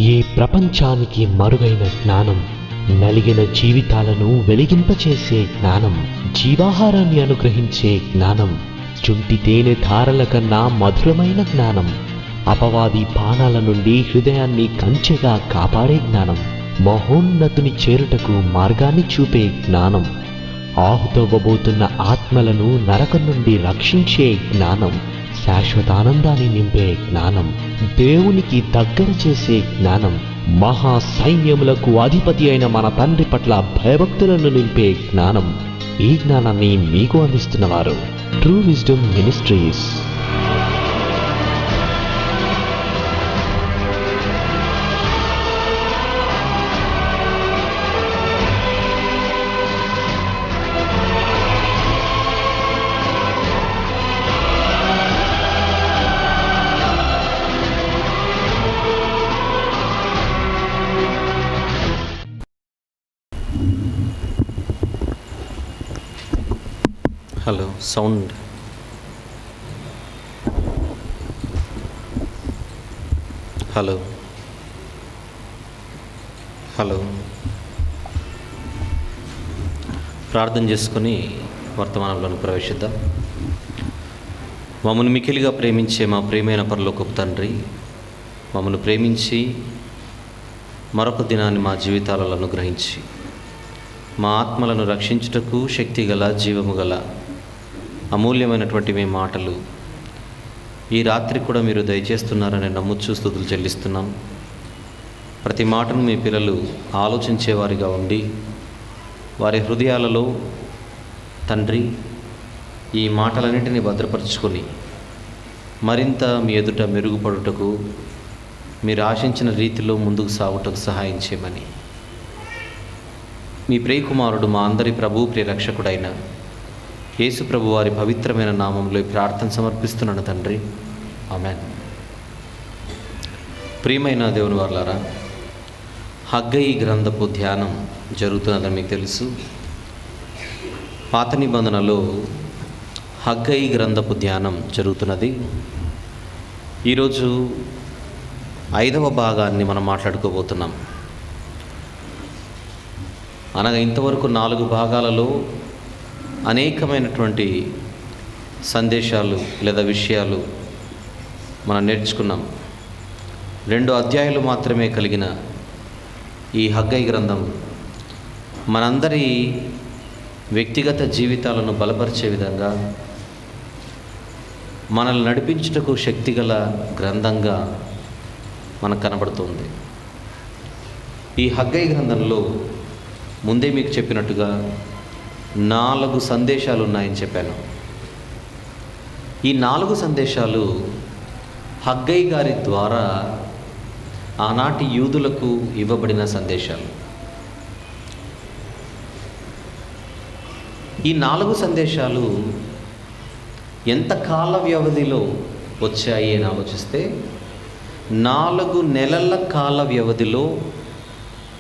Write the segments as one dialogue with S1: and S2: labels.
S1: ఈ ప్రపంచానికి మరుగైన జ్ఞానం, నలిగిన జీవితాలను వెలిగింపచేసే జ్ఞానం, జీవాహారాన్ని అనుగ్రహించే జ్ఞానం, చుంటి తేనె ధారల కన్నా మధురమైన జ్ఞానం, అపవాది బాణాల నుండి హృదయాన్ని కంచెగా కాపాడే జ్ఞానం, మహోన్నతుని చేరుటకు మార్గాన్ని చూపే జ్ఞానం, ఆహుతవ్వబోతున్న ఆత్మలను నరకం నుండి రక్షించే జ్ఞానం, శాశ్వతానందాన్ని నింపే జ్ఞానం, దేవునికి దగ్గర చేసే జ్ఞానం, మహా సైన్యములకు అధిపతి అయిన మన తండ్రి పట్ల భయభక్తులను నింపే జ్ఞానం. ఈ జ్ఞానాన్ని మీకు అందిస్తున్నవారు true wisdom ministries.
S2: Hello, sound. Hello hello ప్రార్థన చేసుకొని వర్తమానంలోకి ప్రవేశిద్దాం. మమ్మల్ని మిక్కిలిగా ప్రేమించే మా ప్రియమైన పరలోకపు తండ్రి, మమ్మల్ని ప్రేమించి మరొక దినాన్ని మా జీవితాలలో అనుగ్రహించి మా ఆత్మలను రక్షించుటకు శక్తిగల జీవము గల అమూల్యమైనటువంటి మీ మాటలు ఈ రాత్రి కూడా మీరు దయచేస్తున్నారని నమ్ముచూ స్తుతులు చెల్లిస్తున్నాం. ప్రతి మాటను మీ పిల్లలు ఆలోచించేవారిగా ఉండి వారి హృదయాలలో తండ్రి ఈ మాటలన్నింటినీ భద్రపరుచుకొని మరింత మీ ఎదుట మెరుగుపడుటకు మీరు ఆశించిన రీతిలో ముందుకు సాగుటకు సహాయం చేయమని మీ ప్రియకుమారుడు మా అందరి ప్రభు ప్రియరక్షకుడైన యేసు ప్రభు వారి పవిత్రమైన నామంలో ప్రార్థన సమర్పిస్తున్నాను తండ్రి, ఆమేన్. ప్రియమైన దేవుని వారలారా, హగ్గయి గ్రంథపు ధ్యానం జరుగుతున్నదని మీకు తెలుసు. పాత నిబంధనలో హగ్గయి గ్రంథపు ధ్యానం జరుగుతున్నది. ఈరోజు 5వ భాగాన్ని మనం మాట్లాడుకోబోతున్నాం. అనగా ఇంతవరకు 4 భాగాలలో అనేకమైనటువంటి సందేశాలు లేదా విషయాలు మనం నేర్చుకున్నాం. 2 అధ్యాయాలు మాత్రమే కలిగిన ఈ హగ్గయి గ్రంథం మనందరి వ్యక్తిగత జీవితాలను బలపరిచే విధంగా, మనల్ని నడిపించుటకు శక్తిగల గ్రంథంగా మనకు కనబడుతుంది. ఈ హగ్గయి గ్రంథంలో ముందే మీకు చెప్పినట్టుగా 4 సందేశాలు ఉన్నాయని చెప్పాను. ఈ 4 సందేశాలు హగ్గయి గారి ద్వారా ఆనాటి యూదులకు ఇవ్వబడిన సందేశాలు. ఈ 4 సందేశాలు ఎంత కాల వ్యవధిలో వచ్చాయి అని ఆలోచిస్తే 4 నెలల కాల వ్యవధిలో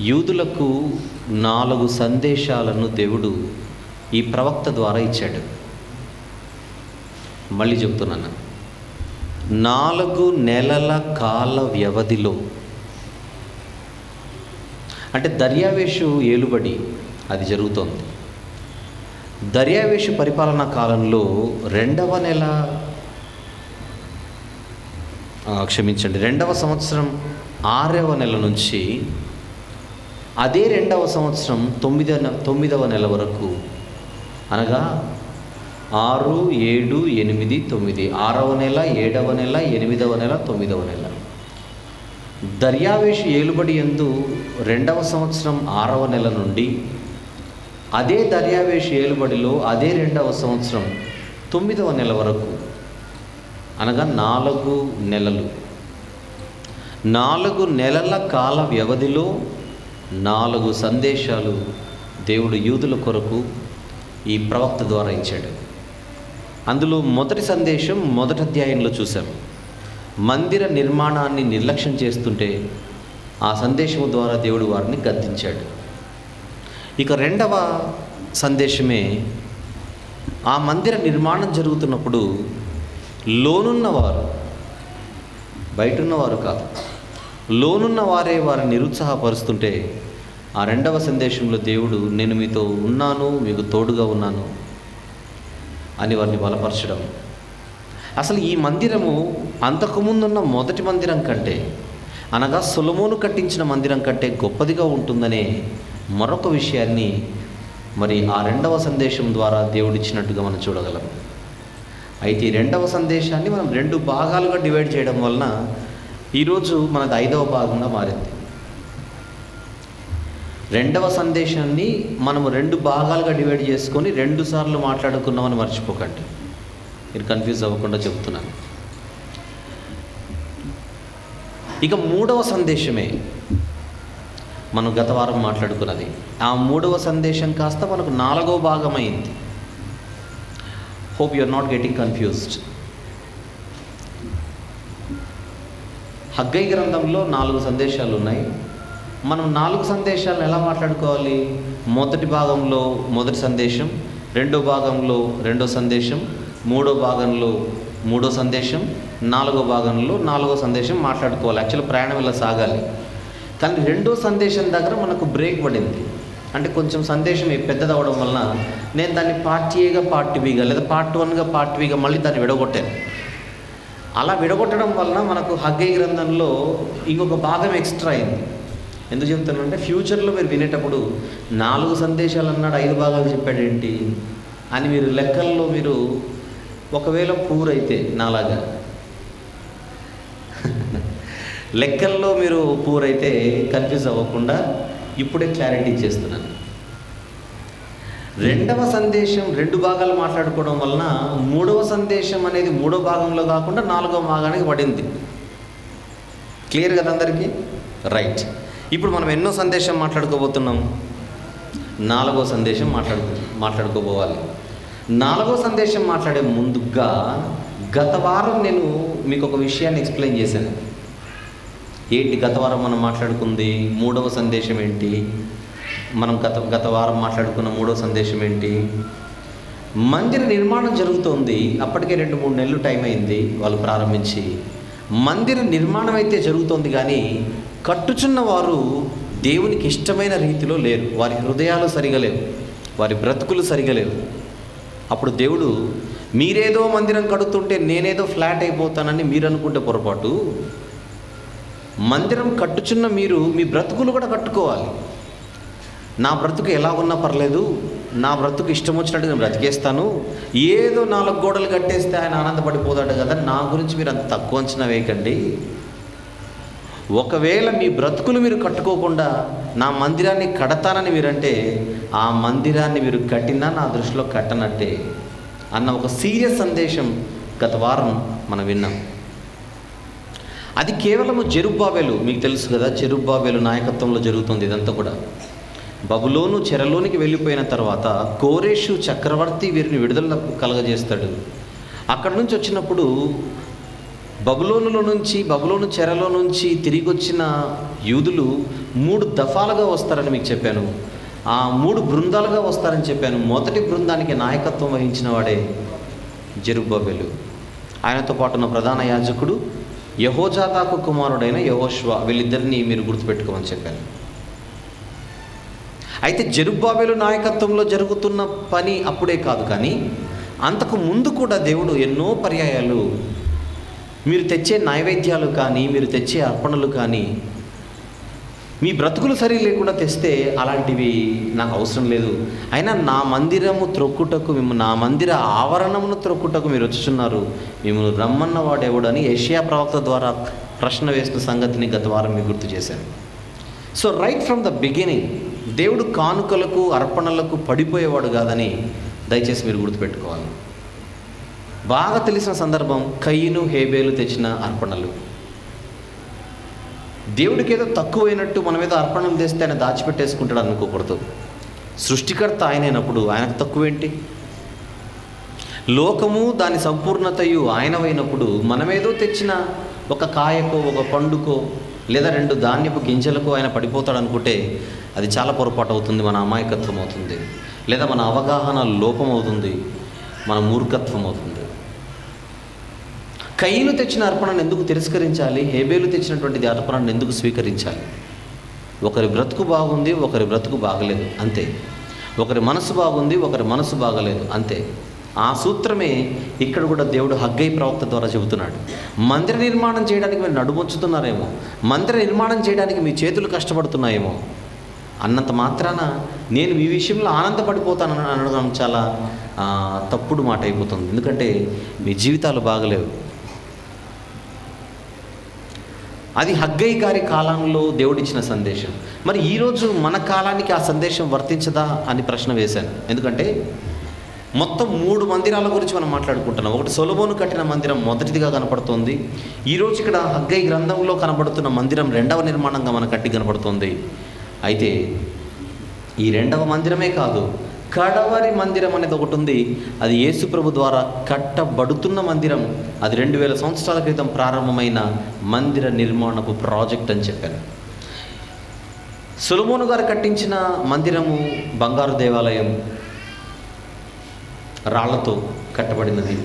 S2: యూదులకు 4 సందేశాలను దేవుడు ఈ ప్రవక్త ద్వారా ఇచ్చాడు. మళ్ళీ చెప్తున్నాను, 4 నెలల కాల వ్యవధిలో, అంటే దర్యావేషు ఏలుబడి అది జరుగుతోంది. దర్యావేషు పరిపాలనా కాలంలో 2వ నెల, క్షమించండి, 2వ సంవత్సరం 6వ నెల నుంచి అదే 2వ సంవత్సరం 9వ నెల వరకు, అనగా 6, 7, 8, 9, 6వ నెల, 7వ నెల, 8వ నెల, 9వ నెల దర్యావేషు ఏలుబడి యందు 2వ సంవత్సరం 6వ నెల నుండి అదే దర్యావేషు ఏలుబడిలో అదే 2వ సంవత్సరం 9వ నెల వరకు, అనగా 4 నెలలు, 4 నెలల కాల వ్యవధిలో 4 సందేశాలు దేవుడు యూదుల కొరకు ఈ ప్రవక్త ద్వారా ఇచ్చాడు. అందులో మొదటి సందేశం మొదటి అధ్యాయంలో చూసాం. మందిర నిర్మాణాన్ని నిర్లక్ష్యం చేస్తుంటే ఆ సందేశం ద్వారా దేవుడు వారిని గద్దించాడు. ఇక 2వ సందేశమే ఆ మందిర నిర్మాణం జరుగుతున్నప్పుడు లోనున్నవారు, బయటున్నవారు కాదు, లోనున్న వారే వారిని నిరుత్సాహపరుస్తుంటే ఆ రెండవ సందేశంలో దేవుడు నేను మీతో ఉన్నాను, మీకు తోడుగా ఉన్నాను అని వారిని బలపరచడం. అసలు ఈ మందిరము అంతకుముందున్న మొదటి మందిరం కంటే, అనగా సొలొమోను కట్టించిన మందిరం కంటే గొప్పదిగా ఉంటుందనే మరొక విషయాన్ని మరి ఆ రెండవ సందేశం ద్వారా దేవుడిచ్చినట్టుగా మనం చూడగలం. అయితే ఈ రెండవ సందేశాన్ని మనం 2 భాగాలుగా డివైడ్ చేయడం వలన ఈరోజు మనది 5వ భాగంగా మారింది. రెండవ సందేశాన్ని మనము 2 భాగాలుగా డివైడ్ చేసుకొని 2 సార్లు మాట్లాడుకున్నామని మర్చిపోకండి, మీరు కన్ఫ్యూజ్ అవ్వకుండా చెబుతున్నాను. ఇక 3వ సందేశమే మనం గత వారం మాట్లాడుకున్నది. ఆ 3వ సందేశం కాస్త మనకు 4వ భాగం అయింది. Hope you are not getting confused. Haggai గ్రంథంలో 4 సందేశాలు ఉన్నాయి. మనం 4 సందేశాలను ఎలా మాట్లాడుకోవాలి? మొదటి భాగంలో మొదటి సందేశం, రెండో భాగంలో రెండో సందేశం, మూడో భాగంలో మూడో సందేశం, 4వ భాగంలో 4వ సందేశం మాట్లాడుకోవాలి. యాక్చువల్లీ ప్రయాణం ఇలా సాగాలి. కానీ రెండో సందేశం దగ్గర మనకు బ్రేక్ పడింది. అంటే కొంచెం సందేశం పెద్దది అవ్వడం వలన నేను దాన్ని పార్ట్ ఏగా పార్ట్ బిగా లేదా పార్ట్ 1గా పార్ట్ బిగా మళ్ళీ దాన్ని విడగొట్టాను. అలా విడగొట్టడం వలన మనకు హగ్గై గ్రంథంలో ఇంకొక భాగం ఎక్స్ట్రా అయింది. ఎందుకు చెప్తానంటే ఫ్యూచర్లో మీరు వినేటప్పుడు 4 సందేశాలు అన్నాడు 5 భాగాలు చెప్పాడేంటి అని మీరు లెక్కల్లో మీరు ఒకవేళ పూరైతే నాలాగా లెక్కల్లో మీరు పూరైతే కన్ఫ్యూజ్ అవ్వకుండా ఇప్పుడే క్లారిటీ ఇచ్చేస్తున్నాను. రెండవ సందేశం 2 భాగాలు మాట్లాడుకోవడం వలన 3వ సందేశం అనేది 3వ భాగంలో కాకుండా 4వ భాగానికి పడింది. క్లియర్ కదా అందరికీ? రైట్. ఇప్పుడు మనం ఎన్నో సందేశం మాట్లాడుకోబోతున్నాం? 4వ సందేశం మాట్లాడుకోబోవాలి. 4వ సందేశం మాట్లాడే ముందుగా గత వారం నేను మీకు ఒక విషయాన్ని ఎక్స్ప్లెయిన్ చేశాను. ఏంటి గత వారం మనం మాట్లాడుకుంది? 3వ సందేశం ఏంటి? మనం గత వారం మాట్లాడుకున్న 3వ సందేశం ఏంటి? మందిర నిర్మాణం జరుగుతోంది. అప్పటికే 2-3 నెలలు టైం అయింది వాళ్ళు ప్రారంభించి. మందిర నిర్మాణం అయితే జరుగుతోంది, కానీ కట్టుచున్న వారు దేవునికి ఇష్టమైన రీతిలో లేరు. వారి హృదయాలు సరిగా లేవు, వారి బ్రతుకులు సరిగా లేవు. అప్పుడు దేవుడు మీరేదో మందిరం కడుతుంటే నేనేదో ఫ్లాట్ అయిపోతానని మీరు అనుకుంటే పొరపాటు. మందిరం కట్టుచున్న మీరు మీ బ్రతుకులు కూడా కట్టుకోవాలి. నా బ్రతుకు ఎలా ఉన్నా పర్లేదు, నా బ్రతుకు ఇష్టం వచ్చినట్టు నేను బ్రతికేస్తాను, ఏదో 4 గోడలు కట్టేస్తే ఆయన ఆనందపడిపోతాడు కదా, నా గురించి మీరు అంత తక్కువ అంచనా వేయకండి. ఒకవేళ మీ బ్రతుకులు మీరు కట్టుకోకుండా నా మందిరాన్ని కడతానని మీరంటే ఆ మందిరాన్ని మీరు కట్టినా నా దృష్టిలో కట్టనట్టే అన్న ఒక సీరియస్ సందేశం గత వారం మనం విన్నాం. అది కేవలము జెరుబ్బాబెలు, మీకు తెలుసు కదా, జెరుబ్బాబెలు నాయకత్వంలో జరుగుతుంది ఇదంతా కూడా. బబులోను చెరలోనికి వెళ్ళిపోయిన తర్వాత కోరేషు చక్రవర్తి వీరిని విడుదల కలగజేస్తాడు. అక్కడి నుంచి వచ్చినప్పుడు బబులోను చెరలో నుంచి తిరిగి వచ్చిన యూదులు 3 దఫాలుగా వస్తారని మీకు చెప్పాను. ఆ 3 బృందాలుగా వస్తారని చెప్పాను. మొదటి బృందానికి నాయకత్వం వహించిన వాడే జెరుబ్బాబెలు. ఆయనతో పాటు ఉన్న ప్రధాన యాజకుడు యెహోజాదాకు కుమారుడైన యెహోషువ. వీళ్ళిద్దరిని మీరు గుర్తుపెట్టుకోమని చెప్పాను. అయితే జెరుబ్బాబెలు నాయకత్వంలో జరుగుతున్న పని అప్పుడే కాదు, కానీ అంతకు ముందు కూడా దేవుడు ఎన్నో పర్యాయాలు మీరు తెచ్చే నైవేద్యాలు కానీ, మీరు తెచ్చే అర్పణలు కానీ, మీ బ్రతుకులు సరి లేకుండా తెస్తే అలాంటివి నాకు అవసరం లేదు, అయినా నా మందిరము త్రొక్కుటకు నా మందిర ఆవరణమును త్రొక్కుటకు మీరు వచ్చుచున్నారు, మిమ్మల్ని రమ్మన్న వాడెవడని యెషయా ప్రవక్త ద్వారా ప్రశ్న వేసిన సంగతిని గత వారం మీకు గుర్తు చేశాను. So right from the beginning దేవుడు కానుకలకు అర్పణలకు పడిపోయేవాడు కాదని దయచేసి మీరు గుర్తుపెట్టుకోవాలి. బాగా తెలిసిన సందర్భం కయీను హేబేలు తెచ్చిన అర్పణలు. దేవుడికి ఏదో తక్కువైనట్టు మనం ఏదో అర్పణలు తెస్తే ఆయన దాచిపెట్టేసుకుంటాడు అనుకోకూడదు. సృష్టికర్త ఆయనైనప్పుడు ఆయనకు తక్కువేంటి? లోకము దాని సంపూర్ణతయు ఆయనవైనప్పుడు మనమేదో తెచ్చిన ఒక కాయకో ఒక పండుకో లేదా 2 ధాన్యపు గింజలకు ఆయన పడిపోతాడు అనుకుంటే అది చాలా పొరపాటు అవుతుంది, మన అమాయకత్వం అవుతుంది, లేదా మన అవగాహన లోపం అవుతుంది, మన మూర్ఖత్వం అవుతుంది. కయీను తెచ్చిన అర్పణను ఎందుకు తిరస్కరించాలి? హేబేలు తెచ్చినటువంటి అర్పణను ఎందుకు స్వీకరించాలి? ఒకరి బ్రతుకు బాగుంది, ఒకరి బ్రతుకు బాగలేదు, అంతే. ఒకరి మనసు బాగుంది, ఒకరి మనసు బాగలేదు, అంతే. ఆ సూత్రమే ఇక్కడ కూడా దేవుడు హగ్గై ప్రవక్త ద్వారా చెబుతున్నాడు. మందిర నిర్మాణం చేయడానికి మీరు నడుమొచ్చుతున్నారేమో, మందిర నిర్మాణం చేయడానికి మీ చేతులు కష్టపడుతున్నాయేమో, అన్నంత మాత్రాన నేను మీ విషయంలో ఆనందపడిపోతానని అనడం చాలా తప్పుడు మాట అయిపోతుంది. ఎందుకంటే మీ జీవితాలు బాగలేవు. అది హగ్గై గారి కాలంలో దేవుడిచ్చిన సందేశం. మరి ఈరోజు మన కాలానికి ఆ సందేశం వర్తించదా అని ప్రశ్న వేశాను. ఎందుకంటే మొత్తం 3 మందిరాల గురించి మనం మాట్లాడుకుంటున్నాం. ఒకటి సొలొమోను కట్టిన మందిరం మొదటిదిగా కనపడుతోంది. ఈరోజు ఇక్కడ హగ్గై గ్రంథంలో కనబడుతున్న మందిరం 2వ నిర్మాణంగా మన కట్టి కనబడుతోంది. అయితే ఈ 2వ మందిరమే కాదు, కడవరి మందిరం అనేది ఒకటి ఉంది. అది యేసు ప్రభు ద్వారా కట్టబడుతున్న మందిరం. అది 2000 సంవత్సరాల క్రితం ప్రారంభమైన మందిర నిర్మాణపు ప్రాజెక్ట్ అని చెప్పాను. సొలొమోను గారు కట్టించిన మందిరము బంగారు దేవాలయం, రాళ్లతో కట్టబడినది.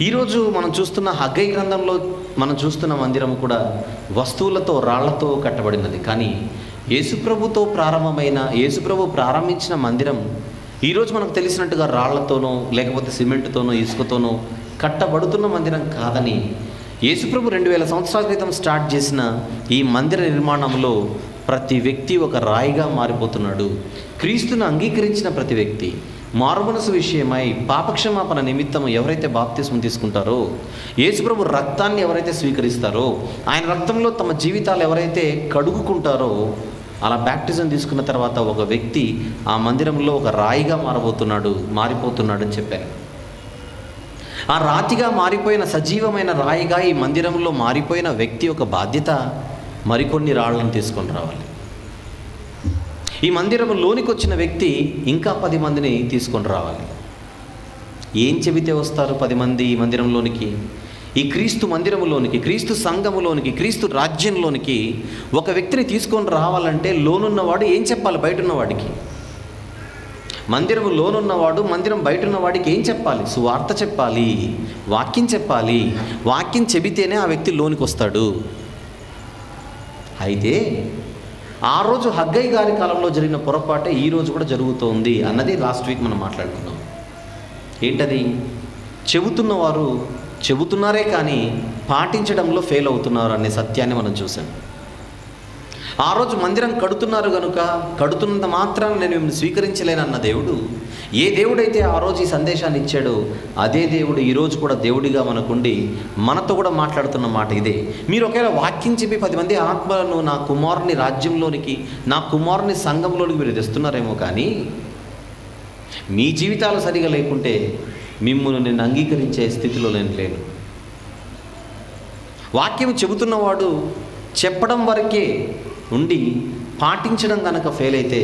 S2: ఈరోజు మనం చూస్తున్న హగ్గై గ్రంథంలో మనం చూస్తున్న మందిరము కూడా వస్తువులతో, రాళ్లతో కట్టబడినది. కానీ యేసుప్రభుతో ప్రారంభమైన, యేసుప్రభు ప్రారంభించిన మందిరం ఈరోజు మనకు తెలిసినట్టుగా రాళ్లతోనో లేకపోతే సిమెంట్తోనో ఇసుకతోనో కట్టబడుతున్న మందిరం కాదని, యేసుప్రభు 2000 సంవత్సరాల క్రితం స్టార్ట్ చేసిన ఈ మందిర నిర్మాణంలో ప్రతి వ్యక్తి ఒక రాయిగా మారిపోతున్నాడు. క్రీస్తును అంగీకరించిన ప్రతి వ్యక్తి, మారుమనసు విషయమై పాపక్షమాపణ నిమిత్తం ఎవరైతే బాప్తిస్మం తీసుకుంటారో, యేసుప్రభు రక్తాన్ని ఎవరైతే స్వీకరిస్తారో, ఆయన రక్తంలో తమ జీవితాలు ఎవరైతే కడుగుకుంటారో, అలా బ్యాప్టిజం తీసుకున్న తర్వాత ఒక వ్యక్తి ఆ మందిరంలో ఒక రాయిగా మారిపోతున్నాడు అని చెప్పాను. ఆ రాతిగా మారిపోయిన, సజీవమైన రాయిగా ఈ మందిరంలో మారిపోయిన వ్యక్తి ఒక బాధ్యత, మరికొన్ని రాళ్లను తీసుకొని రావాలి. ఈ మందిరంలోనికి వచ్చిన వ్యక్తి ఇంకా 10 మందిని తీసుకొని రావాలి. ఏం చెబితే వస్తారు 10 మంది ఈ మందిరంలోనికి? ఈ క్రీస్తు మందిరములోనికి, క్రీస్తు సంఘములోనికి, క్రీస్తు రాజ్యంలోనికి ఒక వ్యక్తిని తీసుకొని రావాలంటే లోనున్నవాడు ఏం చెప్పాలి బయట ఉన్నవాడికి? మందిరము లోనున్నవాడు మందిరం బయట ఉన్నవాడికి ఏం చెప్పాలి? సువార్త చెప్పాలి, వాక్యం చెప్పాలి. వాక్యం చెబితేనే ఆ వ్యక్తి లోనికి వస్తాడు. అయితే ఆ రోజు హగ్గై గారి కాలంలో జరిగిన పొరపాటే ఈరోజు కూడా జరుగుతోంది అన్నది లాస్ట్ వీక్ మనం మాట్లాడుకున్నాం. ఏంటది? చెబుతున్నవారు చెబుతున్నారే కానీ పాటించడంలో ఫెయిల్ అవుతున్నారు అనే సత్యాన్ని మనం చూసాం. ఆ రోజు మందిరం కడుతున్నారు కనుక కడుతున్నంత మాత్రాన్ని నేను మిమ్మల్ని స్వీకరించలేనన్న దేవుడు, ఏ దేవుడైతే ఆ రోజు ఈ సందేశాన్ని ఇచ్చాడో అదే దేవుడు ఈరోజు కూడా దేవుడిగా మనకుండి మనతో కూడా మాట్లాడుతున్న మాట ఇదే. మీరు ఒకవేళ వాక్యం చెప్పి 10 మంది ఆత్మలను నా కుమారుని రాజ్యంలోనికి, నా కుమారుని సంఘంలోనికి మీరు తెస్తున్నారేమో, కానీ మీ జీవితాలు సరిగా లేకుంటే మిమ్మల్ని నేను అంగీకరించే స్థితిలో నేను లేను. వాక్యం చెబుతున్నవాడు చెప్పడం వరకే ఉండి పాటించడం కనుక ఫెయిల్ అయితే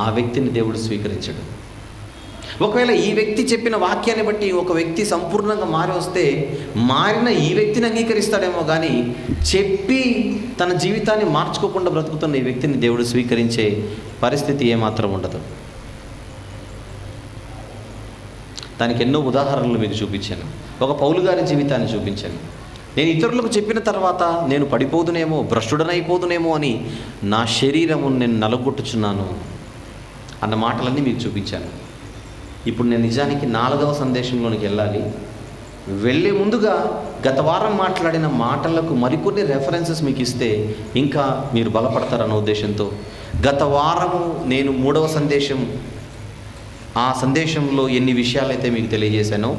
S2: ఆ వ్యక్తిని దేవుడు స్వీకరించడు. ఒకవేళ ఈ వ్యక్తి చెప్పిన వాక్యాన్ని బట్టి ఒక వ్యక్తి సంపూర్ణంగా మారి వస్తే మారిన ఈ వ్యక్తిని అంగీకరిస్తాడేమో, కానీ చెప్పి తన జీవితాన్ని మార్చుకోకుండా బ్రతుకుతున్న ఈ వ్యక్తిని దేవుడు స్వీకరించే పరిస్థితి ఏమాత్రం ఉండదు. దానికి ఎన్నో ఉదాహరణలు మీకు చూపించాను. ఒక పౌలు గారి జీవితాన్ని చూపించాను. నేను ఇతరులకు చెప్పిన తర్వాత నేను పడిపోదునేమో, భ్రష్టుడనైపోదునేమో అని నా శరీరము నేను నలగొట్టుచున్నాను అన్న మాటలన్నీ మీకు చూపించాను. ఇప్పుడు నేను నిజానికి 4వ సందేశంలోనికి వెళ్ళాలి. వెళ్ళే ముందుగా గత వారం మాట్లాడిన మాటలకు మరికొన్ని రెఫరెన్సెస్ మీకు ఇస్తే ఇంకా మీరు బలపడతారన్న ఉద్దేశంతో గత వారము నేను 3వ సందేశం, ఆ సందేశంలో ఎన్ని విషయాలైతే మీకు తెలియజేశానో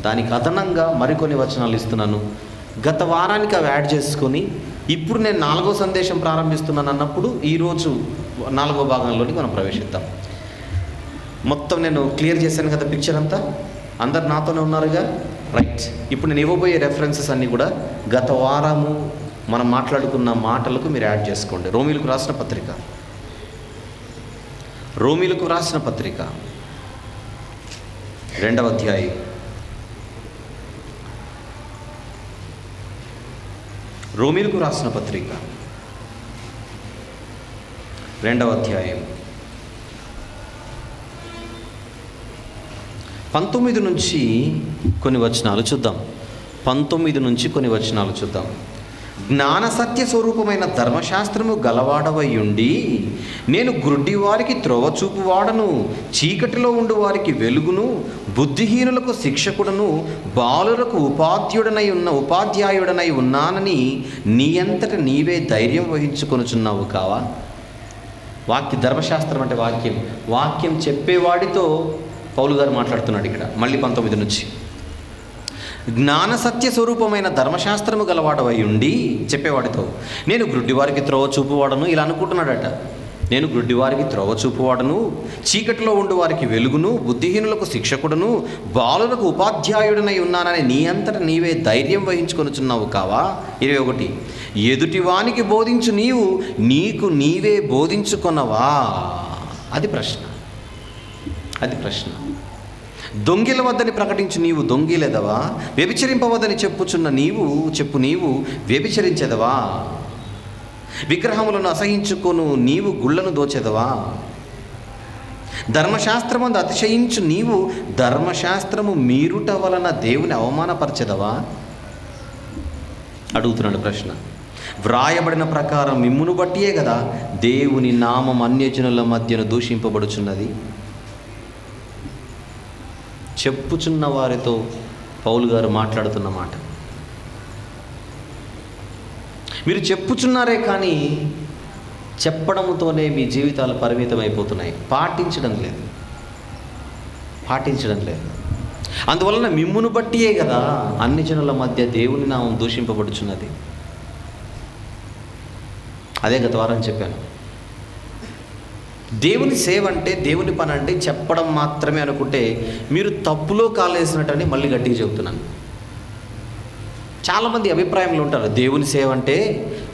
S2: దానికి అదనంగా మరికొన్ని వచనాలు ఇస్తున్నాను. గత వారానికి అవి యాడ్ చేసుకొని ఇప్పుడు నేను 4వ సందేశం ప్రారంభిస్తున్నాను అన్నప్పుడు ఈరోజు 4వ భాగంలోకి మనం ప్రవేశిద్దాం. మొత్తం నేను క్లియర్ చేశాను కదా పిక్చర్ అంతా, అందరు నాతోనే ఉన్నారుగా, రైట్. ఇప్పుడు నేను ఇవ్వబోయే రెఫరెన్సెస్ అన్నీ కూడా గత వారము మనం మాట్లాడుకున్న మాటలకు మీరు యాడ్ చేసుకోండి. రోమీలకు రాసిన పత్రిక, రోమీలకు రాసిన పత్రిక 2వ అధ్యాయం, రోమీలకు రాసిన పత్రిక 2వ అధ్యాయం 19 నుంచి కొన్ని వచనాలు చూద్దాం. 19 నుంచి కొన్ని వచనాలు చూద్దాం. జ్ఞాన సత్య స్వరూపమైన ధర్మశాస్త్రము గలవాడవై ఉండి నేను గ్రుడ్డి వారికి త్రోవ చూపువాడను, చీకటిలో ఉండు వారికి వెలుగును, బుద్ధిహీనులకు శిక్షకుడను, బాలులకు ఉపాధ్యాయుడనై ఉన్నానని నీ అంతట నీవే ధైర్యం వహించుకొనుచున్నావు కావా. ధర్మశాస్త్రం అంటే వాక్యం చెప్పేవాడితో పౌలు గారు మాట్లాడుతున్నాడు ఇక్కడ. మళ్ళీ 19 నుంచి జ్ఞాన సత్య స్వరూపమైన ధర్మశాస్త్రము గలవాడవై ఉండి చెప్పేవాడితో నేను గ్రుడ్డివారికి త్రోవ చూపువాడను. ఇలా అనుకుంటున్నాడట. నేను గ్రుడ్డివారికి త్రోవ చూపువాడను, చీకటిలో ఉండు వారికి వెలుగును, బుద్ధిహీనులకు శిక్షకుడను, బాలులకు ఉపాధ్యాయుడనై ఉన్నానని నీ అంతట నీవే ధైర్యం వహించుకొనుచున్నావు కావా. 21 ఎదుటివానికి బోధించు నీవు నీకు నీవే బోధించుకొనవా. అది ప్రశ్న. దొంగిల వద్దని ప్రకటించు నీవు దొంగిలెదవా, వ్యభిచరింపవద్దని చెప్పు నీవు వ్యభిచరించెదవా, విగ్రహములను అసహించుకొను నీవు గుళ్ళను దోచెదవా, ధర్మశాస్త్రమందు అతిశయించు నీవు ధర్మశాస్త్రము మీరుట వలన దేవుని అవమానపరచెదవా. అడుగుతున్నాడు ప్రశ్న. వ్రాయబడిన ప్రకారం మిమ్మును బట్టియే కదా దేవుని నామం అన్యజనుల మధ్యన దూషింపబడుచున్నది. చెప్పుచున్న వారితో పౌలు గారు మాట్లాడుతున్న మాట. మీరు చెప్పుచున్నారే కానీ చెప్పడంతోనే మీ జీవితాలు పరిమితం అయిపోతున్నాయి. పాటించడం లేదు. అందువలన మిమ్మును బట్టియే కదా అన్ని జనుల మధ్య దేవుని నామం దూషింపబడుచున్నది. అదే గత వారం చెప్పాను. దేవుని సేవ అంటే, దేవుని పని అంటే చెప్పడం మాత్రమే అనుకుంటే మీరు తప్పులో కాలేసినట్టని మళ్ళీ గట్టిగా చెబుతున్నాను. చాలామంది అభిప్రాయంలో ఉంటారు, దేవుని సేవ అంటే,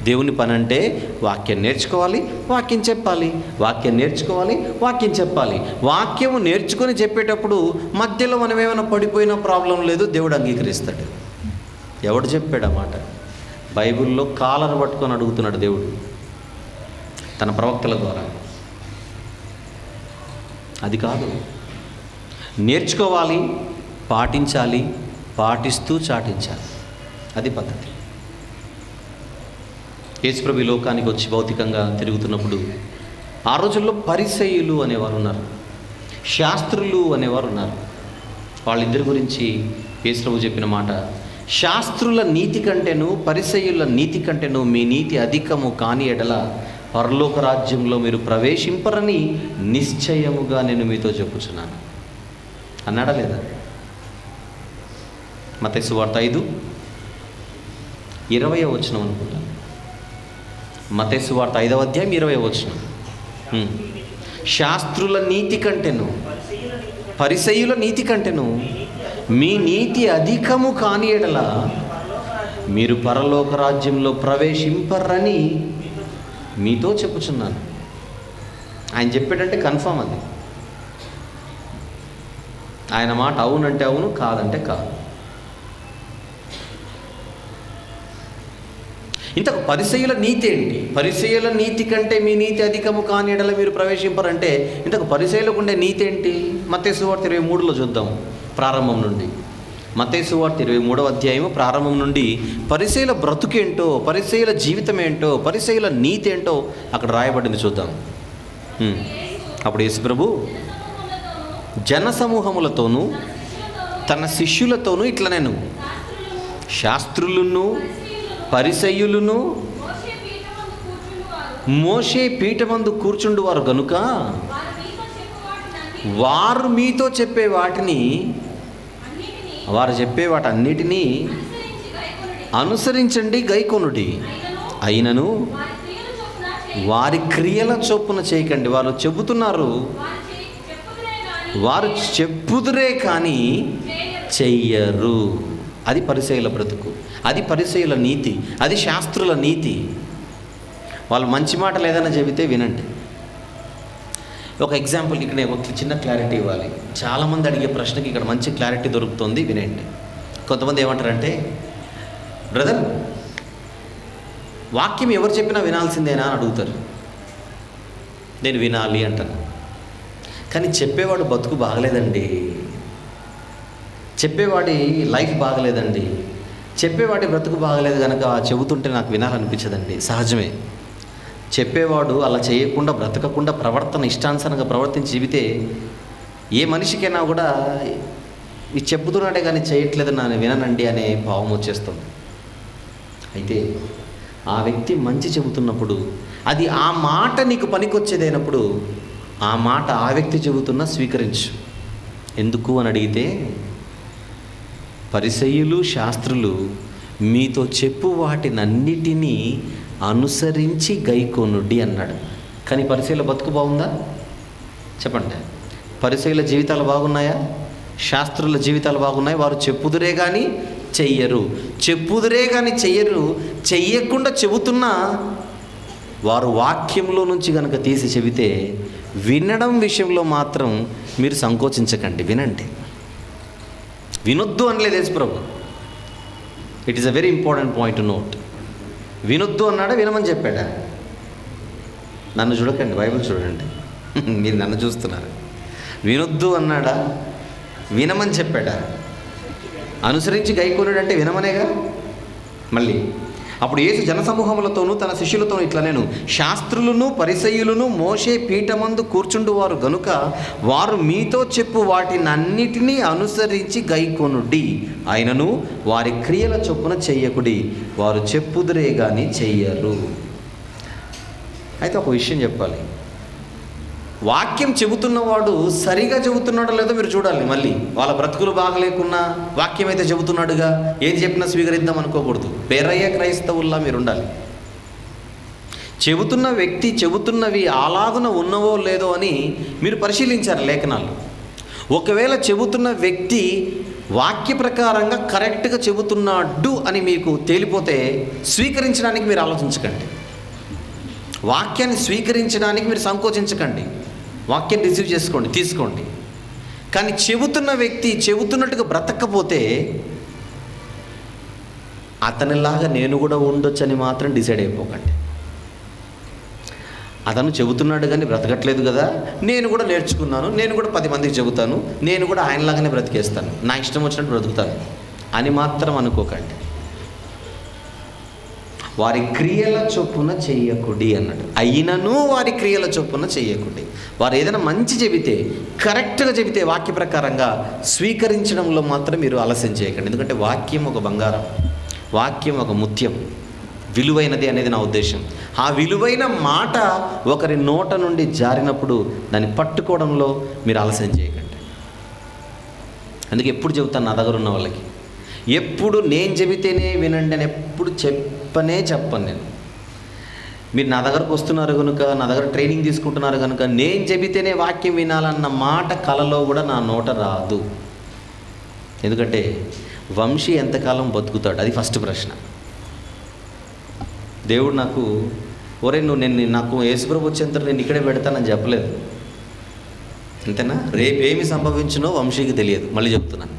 S2: దేవుని పని అంటే వాక్యం నేర్చుకోవాలి, వాక్యం చెప్పాలి, వాక్యం నేర్చుకోవాలి, వాక్యం చెప్పాలి. వాక్యము నేర్చుకొని చెప్పేటప్పుడు మధ్యలో మనం ఏమైనా పడిపోయినా ప్రాబ్లం లేదు, దేవుడు అంగీకరిస్తాడు. ఎవడు చెప్పాడు ఆ మాట? బైబిల్లో కాలర్ పట్టుకొని అడుగుతున్నాడు దేవుడు తన ప్రవక్తల ద్వారా. అది కాదు. నేర్చుకోవాలి, పాటించాలి, పాటిస్తూ చాటించాలి. అది పద్ధతి. యేసుప్రభు ఈ లోకానికి వచ్చి భౌతికంగా తిరుగుతున్నప్పుడు ఆ రోజుల్లో పరిసయ్యులు అనేవారు ఉన్నారు, శాస్త్రులు అనేవారు ఉన్నారు. వాళ్ళిద్దరి గురించి యేసుప్రభు చెప్పిన మాట, శాస్త్రుల నీతి కంటేను పరిసయ్యుల నీతి కంటేను మీ నీతి అధికము కాని ఎడల పరలోక రాజ్యంలో మీరు ప్రవేశింపరని నిశ్చయముగా నేను మీతో చెప్పుచున్నాను అన్నాడా లేదా? మత్తయి సువార్త 5:20 వచనం అనుకుంటాను. మత్తయి సువార్త 5వ అధ్యాయం 20వ వచనం. శాస్త్రుల నీతి కంటేను పరిసయ్యుల నీతి కంటేను మీ నీతి అధికము కాని ఎడల మీరు పరలోక రాజ్యంలో ప్రవేశింపరని మీతో చెప్పుచున్నాను. ఆయన చెప్పాడంటే కన్ఫామ్. అది ఆయన మాట అవునంటే అవును, కాదంటే కాదు. ఇంతకు పరిసయ్యుల నీతి ఏంటి? పరిసయ్యుల నీతి కంటే మీ నీతి అధికము కాని ఎడల మీరు ప్రవేశింపరంటే ఇంతకు పరిసయ్యులకు ఉండే నీతి ఏంటి? మత్తయి సువార్త 23లో చూద్దాం. ప్రారంభం నుండి మత్తయి సువార్త 23వ అధ్యాయం ప్రారంభం నుండి పరిసయ్యుల బ్రతుకేంటో, పరిసయ్యుల జీవితం ఏంటో, పరిసయ్యుల నీతి ఏంటో అక్కడ రాయబడింది చూద్దాం. అప్పుడు యేసు ప్రభు జన సమూహములతోనూ తన శిష్యులతోనూ ఇట్లా, నేను శాస్త్రులను పరిసయ్యులను మోషే పీఠమందు కూర్చుండువారు గనుక వారు మీతో చెప్పే వాటిని, వారు చెప్పే వాటన్నిటినీ అనుసరించండి, గైకొనుడి. అయినను వారి క్రియల చొప్పున చేయకండి. వారు చెబుతున్నారు, వారు చెప్పుదురే కానీ చెయ్యరు. అది పరిసయ్యుల బ్రతుకు, అది పరిసయ్యుల నీతి, అది శాస్త్రుల నీతి. వాళ్ళు మంచి మాటలు ఏదైనా చెబితే వినండి. ఒక ఎగ్జాంపుల్ ఇక్కడ ఒక చిన్న క్లారిటీ ఇవ్వాలి. చాలామంది అడిగే ప్రశ్నకి ఇక్కడ మంచి క్లారిటీ దొరుకుతుంది, వినండి. కొంతమంది ఏమంటారంటే, బ్రదర్ వాక్యం ఎవరు చెప్పినా వినాల్సిందేనా అని అడుగుతారు. నేను వినాలి అంటాను, కానీ చెప్పేవాడు బతుకు బాగలేదండి, చెప్పేవాడి లైఫ్ బాగలేదండి, చెప్పేవాడి బ్రతుకు బాగలేదు కనుక చెబుతుంటే నాకు వినాలనిపించదండి. సహజమే. చెప్పేవాడు అలా చేయకుండా బ్రతకకుండా ప్రవర్తన ఇష్టానుసారంగా ప్రవర్తించి చెబితే ఏ మనిషికైనా కూడా ఇది చెబుతున్నాడే కానీ చేయట్లేదు నేను విననండి అనే భావం వచ్చేస్తుంది. అయితే ఆ వ్యక్తి మంచి చెబుతున్నప్పుడు, అది ఆ మాట నీకు పనికొచ్చేదైనప్పుడు ఆ మాట ఆ వ్యక్తి చెబుతున్నా స్వీకరించు. ఎందుకు అని అడిగితే, పరిసయ్యులు శాస్త్రులు మీతో చెప్పు వాటినన్నిటినీ అనుసరించి గైకొనుడి అన్నాడు. కానీ పరిసయ్యుల బతుకు బాగుందా చెప్పండి? పరిసయ్యుల జీవితాలు బాగున్నాయా? శాస్త్రుల జీవితాలు బాగున్నాయి? వారు చెప్పుదురే కానీ చెయ్యరు, చెప్పుదురే కానీ చెయ్యరు. చెయ్యకుండా చెబుతున్నా వారు వాక్యంలో నుంచి కనుక తీసి చెబితే వినడం విషయంలో మాత్రం మీరు సంకోచించకండి, వినండి. వినొద్దు అనలేదు యేసు ప్రభు. It is a very important point to note. వినొద్దు అన్నాడా, వినమని చెప్పాడా? నన్ను చూడకండి, బైబిల్ చూడండి. మీరు నన్ను చూస్తున్నారు. వినొద్దు అన్నాడా, వినమని చెప్పాడా? అనుసరించి గైకొనుడు అంటే వినమనేగా. మళ్ళీ అప్పుడు యేసు జనసమూహములతోనూ తన శిష్యులతోనూ ఇట్లా, నేను శాస్త్రులను పరిసయ్యులను మోషే పీఠమందు కూర్చుండువారు గనుక వారు మీతో చెప్పు వాటినన్నిటినీ అనుసరించి గైకొనుడి, అయినను వారి క్రియల చొప్పున చెయ్యకుడి, వారు చెప్పుదురే కానీ చెయ్యరు. అయితే ఒక విషయం చెప్పాలి. వాక్యం చెబుతున్నవాడు సరిగా చెబుతున్నాడో లేదో మీరు చూడాలి. మళ్ళీ వాళ్ళ బ్రతుకులు బాగలేకున్నా వాక్యం అయితే చెబుతున్నాడుగా, ఏది చెప్పినా స్వీకరిద్దాం అనుకోకూడదు. పేరయ్య క్రైస్తవుల్లా మీరు ఉండాలి. చెబుతున్న వ్యక్తి చెబుతున్నవి అలాగున ఉన్నవో లేదో అని మీరు పరిశీలించారు లేఖనాలు. ఒకవేళ చెబుతున్న వ్యక్తి వాక్య ప్రకారంగా కరెక్ట్గా చెబుతున్నాడు అని మీకు తేలిపోతే స్వీకరించడానికి మీరు ఆలోచించకండి. వాక్యాన్ని స్వీకరించడానికి మీరు సంకోచించకండి. వాక్యం రిసీవ్ చేసుకోండి, తీసుకోండి. కానీ చెబుతున్న వ్యక్తి చెబుతున్నట్టుగా బ్రతకపోతే అతనిలాగా నేను కూడా ఉండొచ్చని మాత్రం డిసైడ్ అయిపోకండి. అతను చెబుతున్నాడు కానీ బ్రతకట్లేదు కదా, నేను కూడా నేర్చుకున్నాను, నేను కూడా 10 మందికి చెబుతాను, నేను కూడా ఆయనలాగానే బ్రతికేస్తాను, నా ఇష్టం వచ్చినట్టు బ్రతుకుతాను అని మాత్రం అనుకోకండి. వారి క్రియల చొప్పున చెయ్యకుడి అన్నాడు. అయినను వారి క్రియల చొప్పున చెయ్యకుడి. వారు ఏదైనా మంచి చెబితే, కరెక్ట్గా చెబితే వాక్య ప్రకారంగా స్వీకరించడంలో మాత్రం మీరు ఆలస్యం చేయకండి. ఎందుకంటే వాక్యం ఒక బంగారం, వాక్యం ఒక ముత్యం, విలువైనది అనేది నా ఉద్దేశం. ఆ విలువైన మాట ఒకరి నోట నుండి జారినప్పుడు దాన్ని పట్టుకోవడంలో మీరు ఆలస్యం చేయకండి. అందుకే ఎప్పుడు చెబుతాను నా దగ్గర ఉన్న వాళ్ళకి, ఎప్పుడు నేను చెబితేనే వినండి అని ఎప్పుడు చెప్పను నేను. మీరు నా దగ్గరకు వస్తున్నారు కనుక, నా దగ్గర ట్రైనింగ్ తీసుకుంటున్నారు కనుక నేను చెబితేనే వాక్యం వినాలన్న మాట కలలో కూడా నా నోట రాదు. ఎందుకంటే వంశీ ఎంతకాలం బతుకుతాడు, అది ఫస్ట్ ప్రశ్న. దేవుడు నాకు, ఒరే నువ్వు నాకు యేసుప్రభు వచ్చేంత నేను ఇక్కడే పెడతానని చెప్పలేదు. అంతేనా? రేపేమి సంభవించునో వంశీకి తెలియదు. మళ్ళీ చెప్తున్నాను.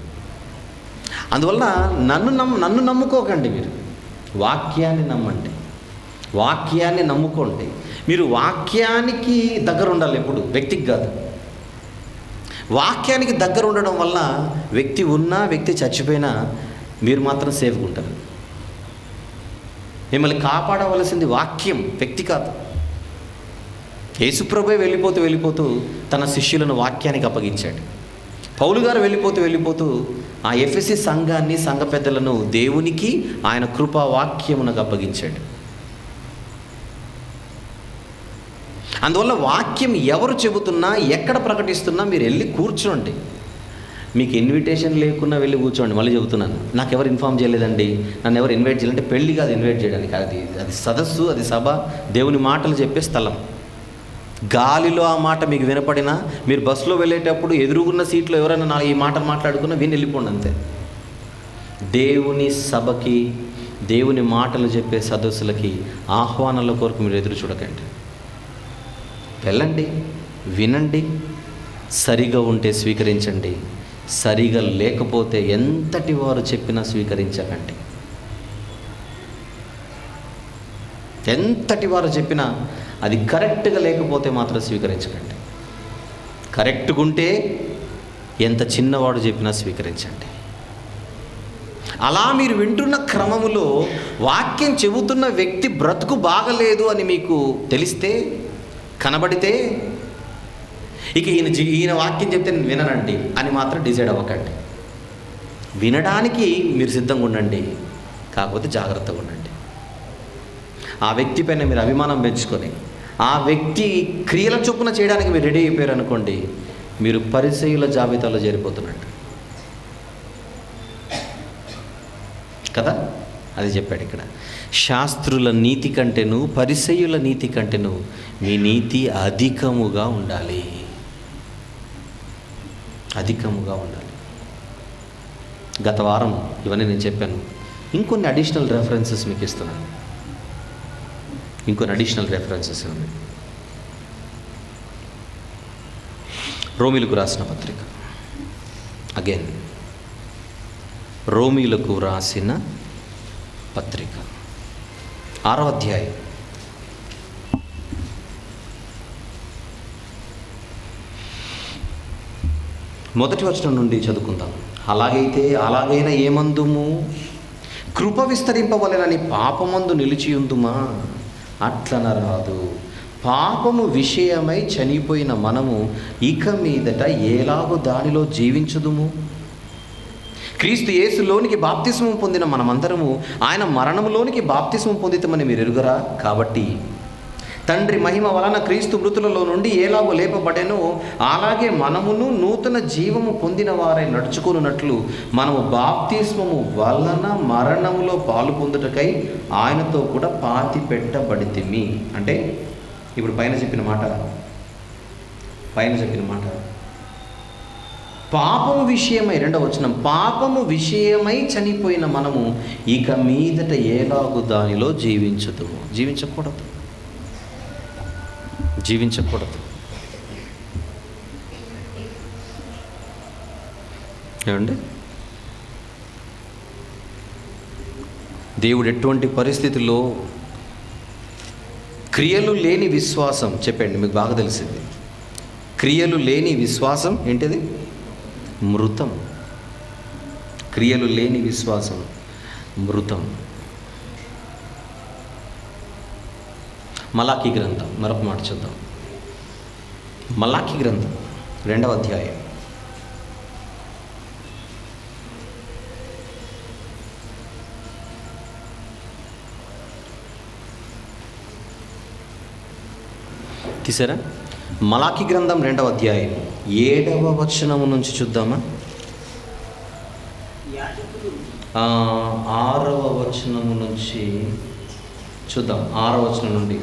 S2: అందువల్ల నన్ను నమ్ముకోకండి. మీరు వాక్యాన్ని నమ్మండి, వాక్యాన్ని నమ్ముకోండి. మీరు వాక్యానికి దగ్గర ఉండాలి, ఎప్పుడు వ్యక్తికి కాదు. వాక్యానికి దగ్గర ఉండడం వల్ల వ్యక్తి ఉన్నా వ్యక్తి చచ్చిపోయినా మీరు మాత్రం సేఫ్గా ఉంటారు. మిమ్మల్ని కాపాడవలసింది వాక్యం, వ్యక్తి కాదు. యేసుప్రభువే వెళ్ళిపోతూ తన శిష్యులను వాక్యానికి అప్పగించాడు. పౌలు గారు వెళ్ళిపోతూ ఆ ఎఫెసీ సంఘాన్ని, సంఘ పెద్దలను దేవునికి ఆయన కృపా వాక్యమునకు అప్పగించాడు. అందువల్ల వాక్యం ఎవరు చెబుతున్నా, ఎక్కడ ప్రకటిస్తున్నా మీరు వెళ్ళి కూర్చోండి. మీకు ఇన్విటేషన్ లేకున్నా వెళ్ళి కూర్చోండి. మళ్ళీ చెబుతున్నాను, నాకు ఎవరు ఇన్ఫామ్ చేయలేదండి, నన్ను ఎవరు ఇన్వైట్ చేయాలంటే పెళ్ళి కాదు ఇన్వైట్ చేయడానికి, అది సదస్సు, అది సభ, దేవుని మాటలు చెప్పే స్థలం. గాలిలో ఆ మాట మీకు వినపడినా, మీరు బస్సులో వెళ్ళేటప్పుడు ఎదురుగున్న సీట్లో ఎవరైనా ఈ మాటలు మాట్లాడుకున్నా విని వెళ్ళిపోండి అంతే. దేవుని సభకి, దేవుని మాటలు చెప్పే సదస్సులకి, ఆహ్వానాల కొరకు మీరు ఎదురు చూడకండి. వెళ్ళండి, వినండి, సరిగా ఉంటే స్వీకరించండి, సరిగా లేకపోతే ఎంతటి వారు చెప్పినా స్వీకరించకండి. ఎంతటి వారు చెప్పినా అది కరెక్ట్గా లేకపోతే మాత్రం స్వీకరించకండి. కరెక్ట్గా ఉంటే ఎంత చిన్నవాడు చెప్పినా స్వీకరించండి. అలా మీరు వింటున్న క్రమములో వాక్యం చెబుతున్న వ్యక్తి బ్రతుకు బాగలేదు అని మీకు తెలిస్తే, కనబడితే, ఇక ఈయన వాక్యం చెప్తే నేను విననండి అని మాత్రం డిసైడ్ అవ్వకండి. వినడానికి మీరు సిద్ధంగా ఉండండి, కాకపోతే జాగ్రత్తగా ఉండండి. ఆ వ్యక్తి పైన మీరు అభిమానం పెంచుకొని ఆ వ్యక్తి క్రియల చొప్పున చేయడానికి మీరు రెడీ అయిపోయారు అనుకోండి, మీరు పరిసయ్యుల జాబితాలో చేరిపోతున్నట్టు కదా. అది చెప్పాడు ఇక్కడ. శాస్త్రుల నీతి కంటేను పరిసయ్యుల నీతి కంటేను మీ నీతి అధికముగా ఉండాలి, అధికముగా ఉండాలి. గత వారం ఇవన్నీ నేను చెప్పాను. ఇంకొన్ని అడిషనల్ రెఫరెన్సెస్ మీకు ఇస్తున్నాను. ఇంకొన్ని అడిషనల్ రెఫరెన్సెస్ ఉన్నాయి. రోమీలకు రాసిన పత్రిక, అగైన్ రోమీలకు రాసిన పత్రిక 6వ అధ్యాయం 1వ వచనం నుండి చదువుకుందాం. అలాగైనా ఏమందుము, కృప విస్తరింపవలెనని పాపమందు నిలిచియుందుమా? అట్లనరాదు. పాపము విషయమై చనిపోయిన మనము ఇక మీదట ఎలాగో దానిలో జీవించుదుము? క్రీస్తు యేసులోనికి బాప్తిస్మం పొందిన మనమందరము ఆయన మరణములోనికి బాప్తిస్మం పొందితమని మీరు ఎరుగరా? కాబట్టి తండ్రి మహిమ వలన క్రీస్తు మృతులలో నుండి ఎలాగో లేపబడెనో అలాగే మనమును నూతన జీవము పొందిన వారై నడుచుకున్నట్లు మనము బాప్తిస్మము వలన మరణములో పాలు పొందుటకై ఆయనతో కూడా పాతి పెట్టబడితిమి. అంటే ఇప్పుడు పైన చెప్పిన మాట పాపము విషయమై, 2వ వచనం, పాపము విషయమై చనిపోయిన మనము ఇక మీదట ఎలాగూ దానిలో జీవించకూడదు. ఏమండి, దేవుడు ఎటువంటి పరిస్థితుల్లో క్రియలు లేని విశ్వాసం, చెప్పండి మీకు బాగా తెలిసింది, క్రియలు లేని విశ్వాసం ఏంటిది? మృతం. క్రియలు లేని విశ్వాసం మృతం. మలాకీ గ్రంథం, మరొక మాట చూద్దాం. మలాకీ గ్రంథం 2వ అధ్యాయం 2వ అధ్యాయం 7వ వచనము నుంచి చూద్దామా? 6వ వచనము నుంచి చూద్దాం. 6వ వచనం నుండి,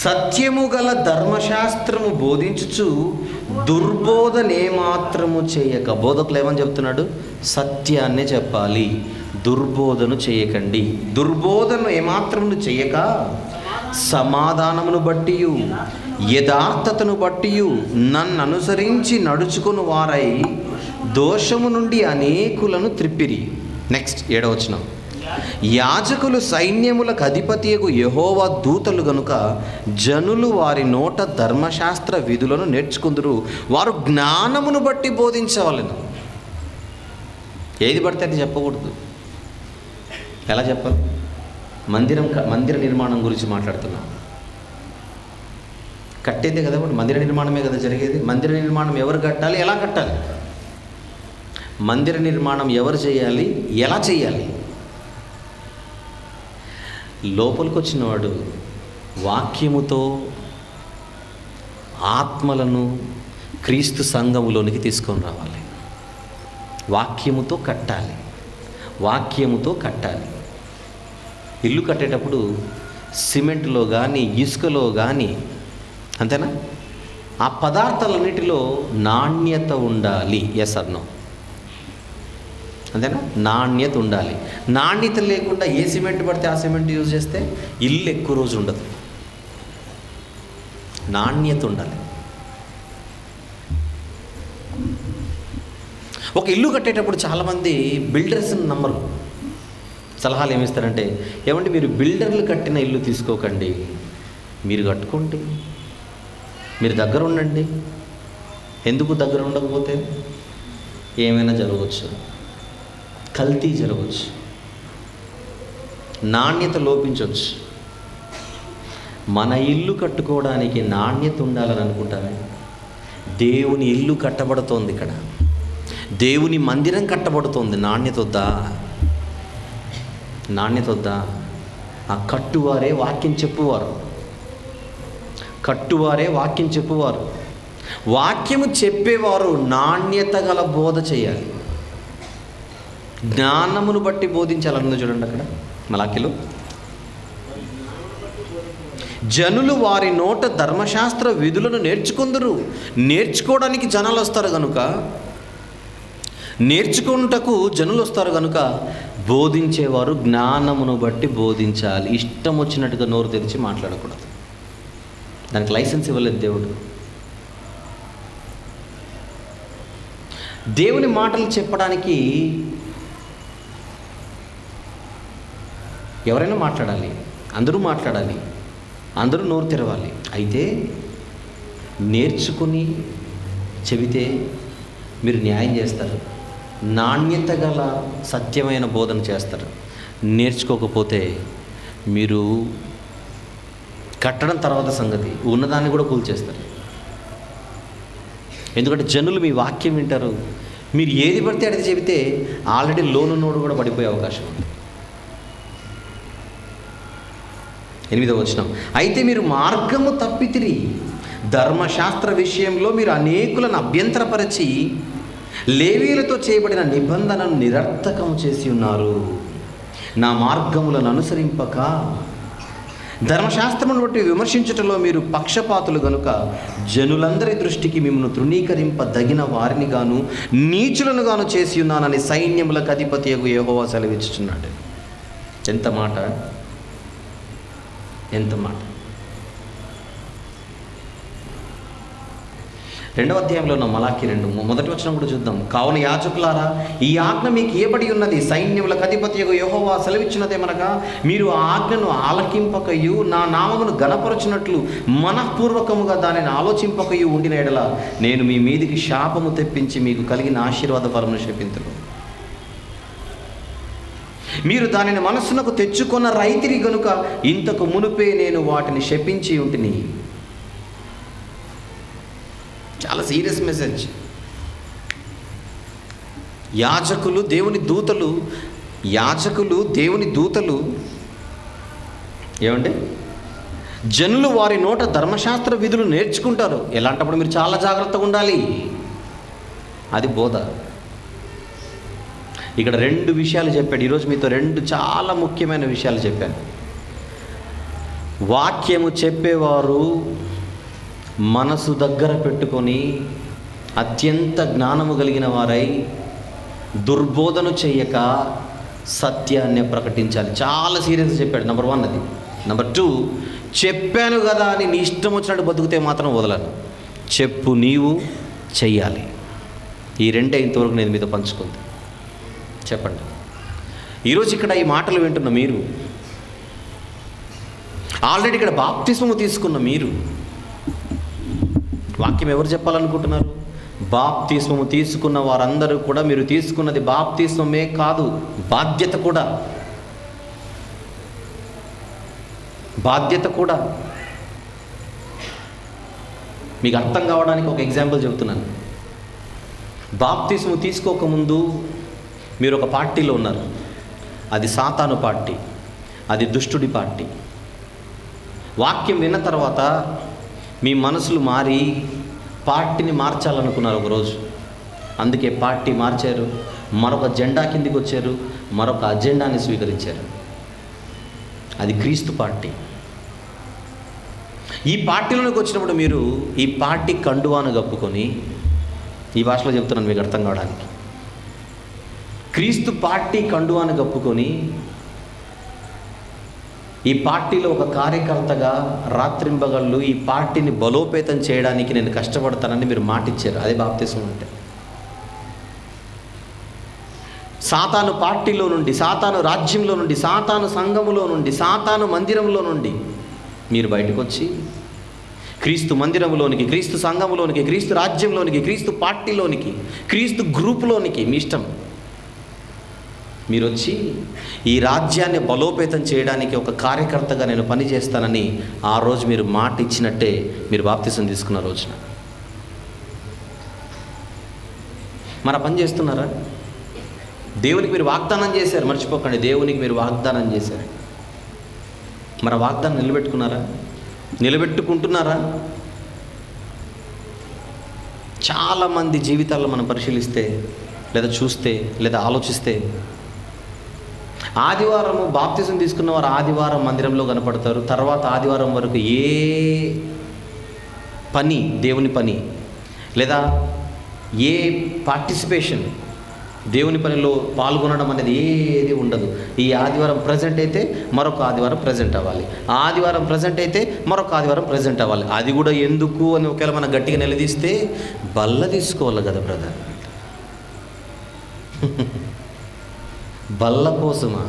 S2: సత్యము గల ధర్మశాస్త్రము బోధించుచు దుర్బోధనే మాత్రము చేయక. బోధకులు ఏమని చెప్తున్నాడు? సత్యాన్నే చెప్పాలి, దుర్బోధను చేయకండి. దుర్బోధను ఏమాత్రమును చేయక సమాధానమును బట్టి యథార్థతను బట్టి నన్ను అనుసరించి నడుచుకుని వారై దోషము నుండి అనేకులను త్రిప్పిరి. నెక్స్ట్ 7వ వచనం, యాజకులు సైన్యములకు అధిపతియగు యెహోవా దూతలు గనుక జనులు వారి నోట ధర్మశాస్త్ర విధులను నేర్చుకుందురు. వారు జ్ఞానమును బట్టి బోధించవలెను. ఏది పడితే అది చెప్పకూడదు. ఎలా చెప్పాలి? మందిర నిర్మాణం గురించి మాట్లాడుతున్నాం. కట్టేదే కదా, మందిర నిర్మాణమే కదా జరిగేది. మందిర నిర్మాణం ఎవరు కట్టాలి, ఎలా కట్టాలి? మందిర నిర్మాణం ఎవరు చేయాలి, ఎలా చేయాలి? లోపలికి వచ్చినవాడు వాక్యముతో ఆత్మలను క్రీస్తు సంఘములోనికి తీసుకొని రావాలి. వాక్యముతో కట్టాలి. ఇల్లు కట్టేటప్పుడు సిమెంట్లో కానీ ఇసుకలో కానీ, అంతేనా, ఆ పదార్థాలన్నిటిలో నాణ్యత ఉండాలి. Yes or no? అంతేనా? నాణ్యత ఉండాలి. నాణ్యత లేకుండా ఏ సిమెంట్ పడితే ఆ సిమెంట్ యూజ్ చేస్తే ఇల్లు ఎక్కువ రోజు ఉండదు. నాణ్యత ఉండాలి. ఒక ఇల్లు కట్టేటప్పుడు చాలామంది బిల్డర్స్ని నమ్మరు. సలహాలు ఏమిస్తారంటే, ఏమంటే మీరు బిల్డర్లు కట్టిన ఇల్లు తీసుకోకండి, మీరు కట్టుకోండి, మీరు దగ్గర ఉండండి. ఎందుకు దగ్గర ఉండకపోతే? ఏమైనా జరగవచ్చు, కల్తీ జరగవచ్చు, నాణ్యత లోపించవచ్చు. మన ఇల్లు కట్టుకోవడానికి నాణ్యత ఉండాలని అనుకుంటామే. దేవుని ఇల్లు కట్టబడుతోంది, ఇక్కడ దేవుని మందిరం కట్టబడుతోంది. నాణ్యత వద్దా? నాణ్యత వద్దా? ఆ కట్టువారే వాక్యం చెప్పువారు, కట్టువారే వాక్యం చెప్పువారు. వాక్యము చెప్పేవారు నాణ్యత గల బోధ చేయాలి. జ్ఞానమును బట్టి బోధించాలన్నది చూడండి అక్కడ మలాకిలో. జనులు వారి నోట ధర్మశాస్త్ర విధులను నేర్చుకుందరు. నేర్చుకోవడానికి జనాలు వస్తారు కనుక, నేర్చుకుంటకు జనులు వస్తారు కనుక బోధించేవారు జ్ఞానమును బట్టి బోధించాలి. ఇష్టం వచ్చినట్టుగా నోరు తెరిచి మాట్లాడకూడదు. దానికి లైసెన్స్ ఇవ్వలేదు దేవుడు. దేవుని మాటలు చెప్పడానికి ఎవరైనా మాట్లాడాలి, అందరూ మాట్లాడాలి, అందరూ నోరు తెరవాలి. అయితే నేర్చుకుని చెబితే మీరు న్యాయం చేస్తారు, నాణ్యత గల సత్యమైన బోధన చేస్తారు. నేర్చుకోకపోతే మీరు కట్టడం తర్వాత సంగతి, ఉన్నదాన్ని కూడా కూల్చేస్తారు. ఎందుకంటే జనులు మీ వాక్యం వింటారు. మీరు ఏది పడితే అది చెబితే ఆల్రెడీ లోనున్నోడు కూడా పడిపోయే అవకాశం ఉంది. 8వ వచనం, అయితే మీరు మార్గము తప్పితిరి, ధర్మశాస్త్ర విషయంలో మీరు అనేకులను అభ్యంతరపరిచి లేవీయులతో చేయబడిన నిబంధనను నిరర్థకం చేసి ఉన్నారు. నా మార్గములను అనుసరింపక ధర్మశాస్త్రమును బట్టి విమర్శించుటలో మీరు పక్షపాతులు గనుక జనులందరి దృష్టికి మిమ్మల్ని తృణీకరింపదగిన వారిని గాను నీచులను గాను చేసి ఉన్నానని సైన్యములకు అధిపతియగు యెహోవా సెలవిచ్చుచున్నాడు. ఎంత మాట, ఎంత మాట. 2వ అధ్యాయంలో ఉన్న మలాకి 2 మొదటి వచనం కూడా చూద్దాం. కావున యాజకులారా, ఈ ఆజ్ఞ మీకు ఇయ్యబడి ఉన్నది, సైన్యములకు అధిపతియగు యెహోవా సెలవిచ్చినదేమనగా, మీరు ఆ ఆజ్ఞను ఆలకింపకయు నా నామమును గణపరచునట్లు మనఃపూర్వకముగా దానిని ఆలోచింపకయు ఉండిన ఎడల నేను మీ మీదికి శాపము తెప్పించి మీకు కలిగిన ఆశీర్వాద ఫలమును శపింతును. మీరు దానిని మనస్సునకు తెచ్చుకొన్న రైతిరి గనుక ఇంతకు మునుపే నేను వాటిని శపించి ఉంటిని. చాలా సీరియస్ మెసేజ్. యాజకులు దేవుని దూతలు ఏమండి, జనులు వారి నోట ధర్మశాస్త్ర విధులు నేర్చుకుంటారు. ఎలాంటప్పుడు మీరు చాలా జాగ్రత్తగా ఉండాలి. అది బోధ. ఇక్కడ 2 విషయాలు చెప్పాడు. ఈరోజు మీతో 2 చాలా ముఖ్యమైన విషయాలు చెప్పాను. వాక్యము చెప్పేవారు మనసు దగ్గర పెట్టుకొని అత్యంత జ్ఞానము కలిగిన వారై దుర్బోధను చెయ్యక సత్యాన్ని ప్రకటించాలి. చాలా సీరియస్గా చెప్పాడు. నెంబర్ 1 అది. నెంబర్ 2, చెప్పాను కదా అని నీ ఇష్టం వచ్చినట్టు బతుకుతే మాత్రం వదలను. చెప్పు నీవు చెయ్యాలి. ఈ 2 ఇంతవరకు నేను మీతో పంచుకుంది. చెప్పండి. ఈరోజు ఇక్కడ ఈ మాటలు వింటున్న మీరు, ఆల్రెడీ ఇక్కడ బాప్తిస్మము తీసుకున్న మీరు, వాక్యం ఎవరు చెప్పాలనుకుంటున్నారు? బాప్తిస్మము తీసుకున్న వారందరూ కూడా మీరు తీసుకున్నది బాప్తిస్మమే కాదు, బాధ్యత కూడా. మీకు అర్థం కావడానికి ఒక ఎగ్జాంపుల్ చెబుతున్నాను. బాప్తిస్మము తీసుకోకముందు మీరు ఒక పార్టీలో ఉన్నారు. అది సాతాను పార్టీ, అది దుష్టుడి పార్టీ. వాక్యం విన్న తర్వాత మీ మనసులు మారి పార్టీని మార్చాలనుకున్నారు ఒకరోజు. అందుకే పార్టీ మార్చారు, మరొక జెండా కిందికి వచ్చారు, మరొక అజెండాని స్వీకరించారు. అది క్రీస్తు పార్టీ. ఈ పార్టీలోకి వచ్చినప్పుడు మీరు ఈ పార్టీ కండువాను కప్పుకొని, ఈ భాషలో చెప్తున్నాను మీకు అర్థం కావడానికి, క్రీస్తు పార్టీ కండువాను కప్పుకొని ఈ పార్టీలో ఒక కార్యకర్తగా రాత్రింబగళ్ళు ఈ పార్టీని బలోపేతం చేయడానికి నేను కష్టపడతానని మీరు మాటిచ్చారు. అదే బాప్తిస్మం అంటే. సాతాను పార్టీలో నుండి, సాతాను రాజ్యంలో నుండి, సాతాను సంఘములో నుండి, సాతాను మందిరంలో నుండి మీరు బయటకు వచ్చి క్రీస్తు మందిరంలోనికి, క్రీస్తు సంఘంలోనికి, క్రీస్తు రాజ్యంలోనికి, క్రీస్తు పార్టీలోనికి, క్రీస్తు గ్రూపులోనికి మీ ఇష్టం. మీరు వచ్చి ఈ రాజ్యాన్ని బలోపేతం చేయడానికి ఒక కార్యకర్తగా నేను పని చేస్తానని ఆ రోజు మీరు మాట ఇచ్చినట్టే మీరు బాప్తిసం తీసుకున్న రోజున మన పని చేస్తున్నారా? దేవునికి మీరు వాగ్దానం చేశారు, మర్చిపోకండి. దేవునికి మీరు వాగ్దానం చేశారు. మన వాగ్దానం నిలబెట్టుకున్నారా? నిలబెట్టుకుంటున్నారా? చాలామంది జీవితాల్లో మనం పరిశీలిస్తే లేదా చూస్తే లేదా ఆలోచిస్తే ఆదివారము బాప్తిజం తీసుకున్న వారు ఆదివారం మందిరంలో కనపడతారు. తర్వాత ఆదివారం వరకు ఏ పని, దేవుని పని లేదా ఏ పార్టిసిపేషన్, దేవుని పనిలో పాల్గొనడం అనేది ఏది ఉండదు. ఈ ఆదివారం ప్రజెంట్ అయితే మరొక ఆదివారం ప్రజెంట్ అవ్వాలి, ఆదివారం ప్రజెంట్ అయితే మరొక ఆదివారం ప్రజెంట్ అవ్వాలి. అది కూడా ఎందుకు అని ఒకవేళ మనం గట్టిగా నిలదీస్తే బల్ల తీసుకోవాలి కదా బ్రదర్. బల్ల కోసమా?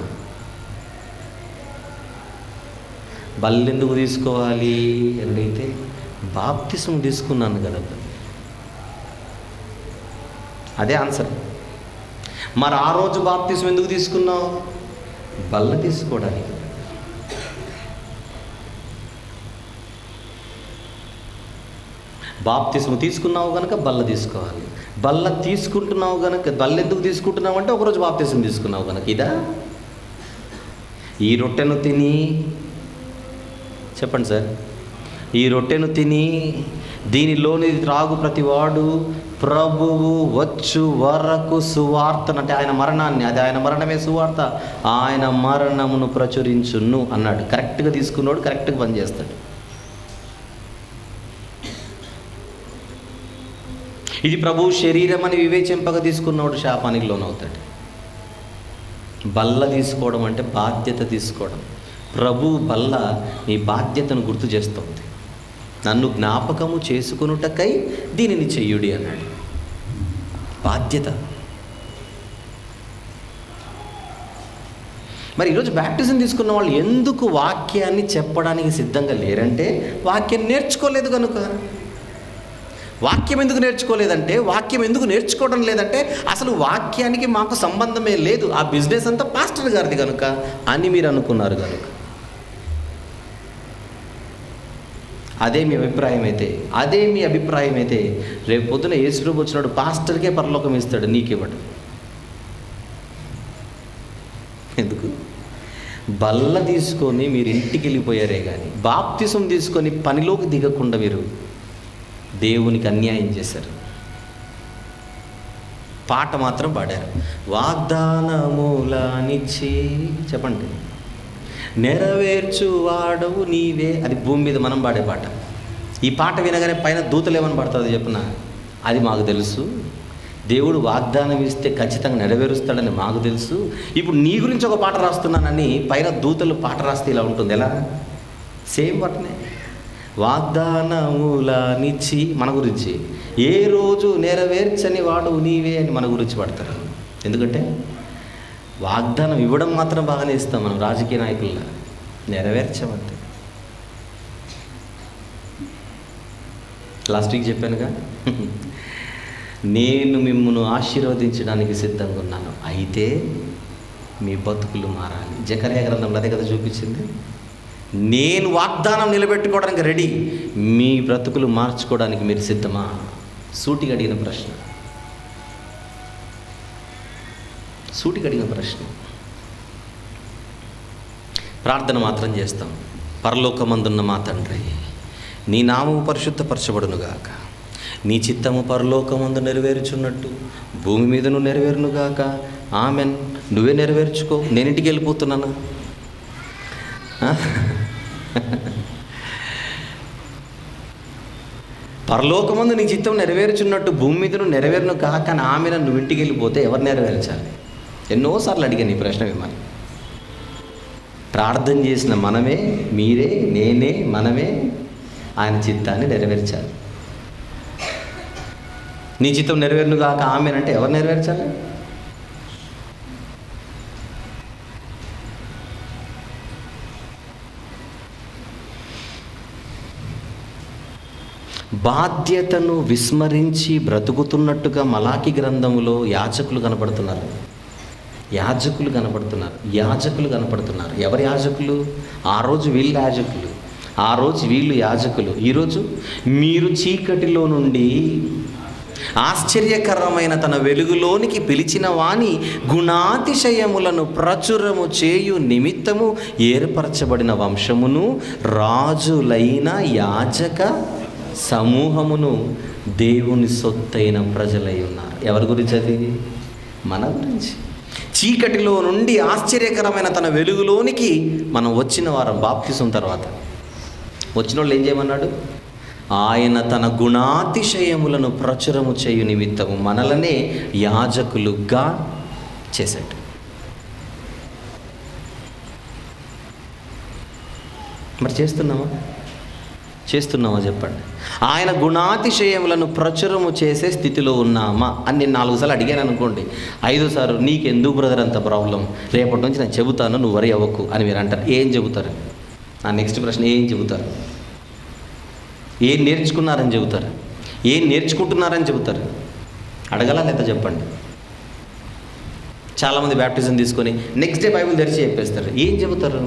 S2: బల్ల ఎందుకు తీసుకోవాలి అంటే బాప్తిసం తీసుకున్నాను కదా, అదే ఆన్సర్. మరి ఆ రోజు బాప్తిసం ఎందుకు తీసుకున్నావు? బల్ల తీసుకోవడానికి. బాప్తిసం తీసుకున్నావు కనుక బల్ల తీసుకోవాలి. బల్ల తీసుకుంటున్నావు కనుక, బల్ల ఎందుకు తీసుకుంటున్నావు అంటే ఒకరోజు బాప్తిసం తీసుకున్నావు కనుక. ఇదా? ఈ రొట్టెను తిని, చెప్పండి సార్, ఈ రొట్టెను తిని దీనిలోని త్రాగు ప్రతివాడు ప్రభువు వచ్చు వరకు సువార్తను, అంటే ఆయన మరణాన్ని, అది ఆయన మరణమే సువార్త, ఆయన మరణమును ప్రచురించును అన్నాడు. కరెక్ట్గా తీసుకున్నాడు, కరెక్ట్గా పనిచేస్తాడు. ఇది ప్రభువు శరీరం అని వివేచింపగా తీసుకున్నవాడు శాపానికి లోనవుతాడు. బల్ల తీసుకోవడం అంటే బాధ్యత తీసుకోవడం. ప్రభువు బల్ల నీ బాధ్యతను గుర్తు చేస్తుంది. నన్ను జ్ఞాపకము చేసుకొనుటకై దీనిని చెయ్యుడి అన్నాడు. బాధ్యత. మరి ఈరోజు బ్యాప్టిజం తీసుకున్న వాళ్ళు ఎందుకు వాక్యాన్ని చెప్పడానికి సిద్ధంగా లేరంటే వాక్యం నేర్చుకోలేదు కనుక. వాక్యం ఎందుకు నేర్చుకోలేదంటే, వాక్యం ఎందుకు నేర్చుకోవడం లేదంటే అసలు వాక్యానికి మాకు సంబంధమే లేదు, ఆ బిజినెస్ అంతా పాస్టర్ గారిది కనుక అని మీరు అనుకున్నారు కనుక. అదే మీ అభిప్రాయం అయితే రేపు పొద్దున యేసుప్రభు వచ్చినాడు పాస్టర్కే పరలోకం ఇస్తాడు, నీకివ్వడు. ఎందుకు? బల్ల తీసుకొని మీరు ఇంటికి వెళ్ళిపోయారే కానీ బాప్తిసం తీసుకొని పనిలోకి దిగకుండా మీరు దేవునికి అన్యాయం చేశారు. పాట మాత్రం పాడారు, వాగ్దానములనిచ్చి, చెప్పండి, నెరవేర్చువాడవు నీవే. అది భూమి మీద మనం పాడే పాట. ఈ పాట వినగానే పైన దూతలు ఏమని పడుతుంది చెప్పిన, అది మాకు తెలుసు. దేవుడు వాగ్దానం ఇస్తే ఖచ్చితంగా నెరవేరుస్తాడని మాకు తెలుసు. ఇప్పుడు నీ గురించి ఒక పాట రాస్తున్నానని పైన దూతలు పాట రాస్తే ఇలా ఉంటుంది. ఎలా? సేమ్ పాటనే. వాగ్దానములనిచ్చి మన గురించి, ఏ రోజు నెరవేర్చని వాడు నీవే అని మన గురించి పడతారు. ఎందుకంటే వాగ్దానం ఇవ్వడం మాత్రం బాగానే ఇస్తాం మనం రాజకీయ నాయకుల్లా, నెరవేర్చమంతే. లాస్ట్ వీక్ చెప్పానుగా, నేను మిమ్మల్ని ఆశీర్వదించడానికి సిద్ధంగా ఉన్నాను, అయితే మీ బతుకులు మారాలి. జకర్యా గ్రంథంలో అదే కదా చూపించింది. నేను వాగ్దానం నిలబెట్టుకోవడానికి రెడీ, మీ బ్రతుకులు మార్చుకోవడానికి మీరు సిద్ధమా? సూటిగా అడిగిన ప్రశ్న. ప్రార్థన మాత్రం చేస్తాం. పరలోకమందున్న మా తండ్రి, నీ నామము పరిశుద్ధపరచబడునుగాక, నీ చిత్తము పరలోకమందు నెరవేర్చున్నట్టు భూమి మీదను నెరవేరునుగాక. ఆమెన్. నువ్వే నెరవేర్చుకో, నేను ఇంటికి వెళ్ళిపోతున్నాను. పరలోకమందు నీ చిత్తం నెరవేర్చున్నట్టు భూమి మీదను నెరవేరును కాక అని ఆమెను నువ్వు ఇంటికి వెళ్ళిపోతే ఎవరు నెరవేర్చాలి? ఎన్నోసార్లు అడిగాను ఈ ప్రశ్న మిమ్మల్ని. ప్రార్థన చేసిన మనమే, మీరే, నేనే, మనమే ఆయన చిత్తాన్ని నెరవేర్చాలి. నీ చిత్తం నెరవేరును కాక ఆమెనంటే ఎవరు నెరవేర్చాలి? బాధ్యతను విస్మరించి బ్రతుకుతున్నట్టుగా మలాకి గ్రంథంలో యాజకులు కనపడుతున్నారు. ఎవరు యాజకులు? ఆ రోజు వీళ్ళు యాజకులు, ఆ రోజు వీళ్ళు యాజకులు. ఈరోజు మీరు చీకటిలో నుండి ఆశ్చర్యకరమైన తన వెలుగులోనికి పిలిచిన వాని గుణాతిశయములను ప్రచురము చేయు నిమిత్తము ఏర్పరచబడిన వంశమును, రాజులైన యాజక సమూహమును, దేవుని సొత్తైన ప్రజలై ఉన్నారు. ఎవరి గురించి అది? మన గురించి. చీకటిలో నుండి ఆశ్చర్యకరమైన తన వెలుగులోనికి మనం వచ్చిన వారం బాప్తిసం తర్వాత వచ్చిన వాళ్ళు ఏం చేయమన్నాడు? ఆయన తన గుణాతిశయములను ప్రచురము చేయు నిమిత్తము మనలనే యాజకులుగా చేశాడు. మరి చేస్తున్నామా చెప్పండి. ఆయన గుణాతిశయములను ప్రచురము చేసే స్థితిలో ఉన్నామా అని నేను 4 సార్లు అడిగాను అనుకోండి, 5వ సారు నీకెందుకు బ్రదర్ అంత ప్రాబ్లం, రేపటి నుంచి నేను చెబుతాను, నువ్వు వరి అవ్వకు అని మీరు అంటారు. ఏం చెబుతారు? నా నెక్స్ట్ ప్రశ్న, ఏం చెబుతారు? ఏం నేర్చుకున్నారని చెబుతారు? ఏం నేర్చుకుంటున్నారని చెబుతారు? అడగలా లేదా చెప్పండి. చాలామంది బ్యాప్టిజం తీసుకొని నెక్స్ట్ డే బైబిల్ తెరిచి చెప్పేస్తారు. ఏం చెబుతారు?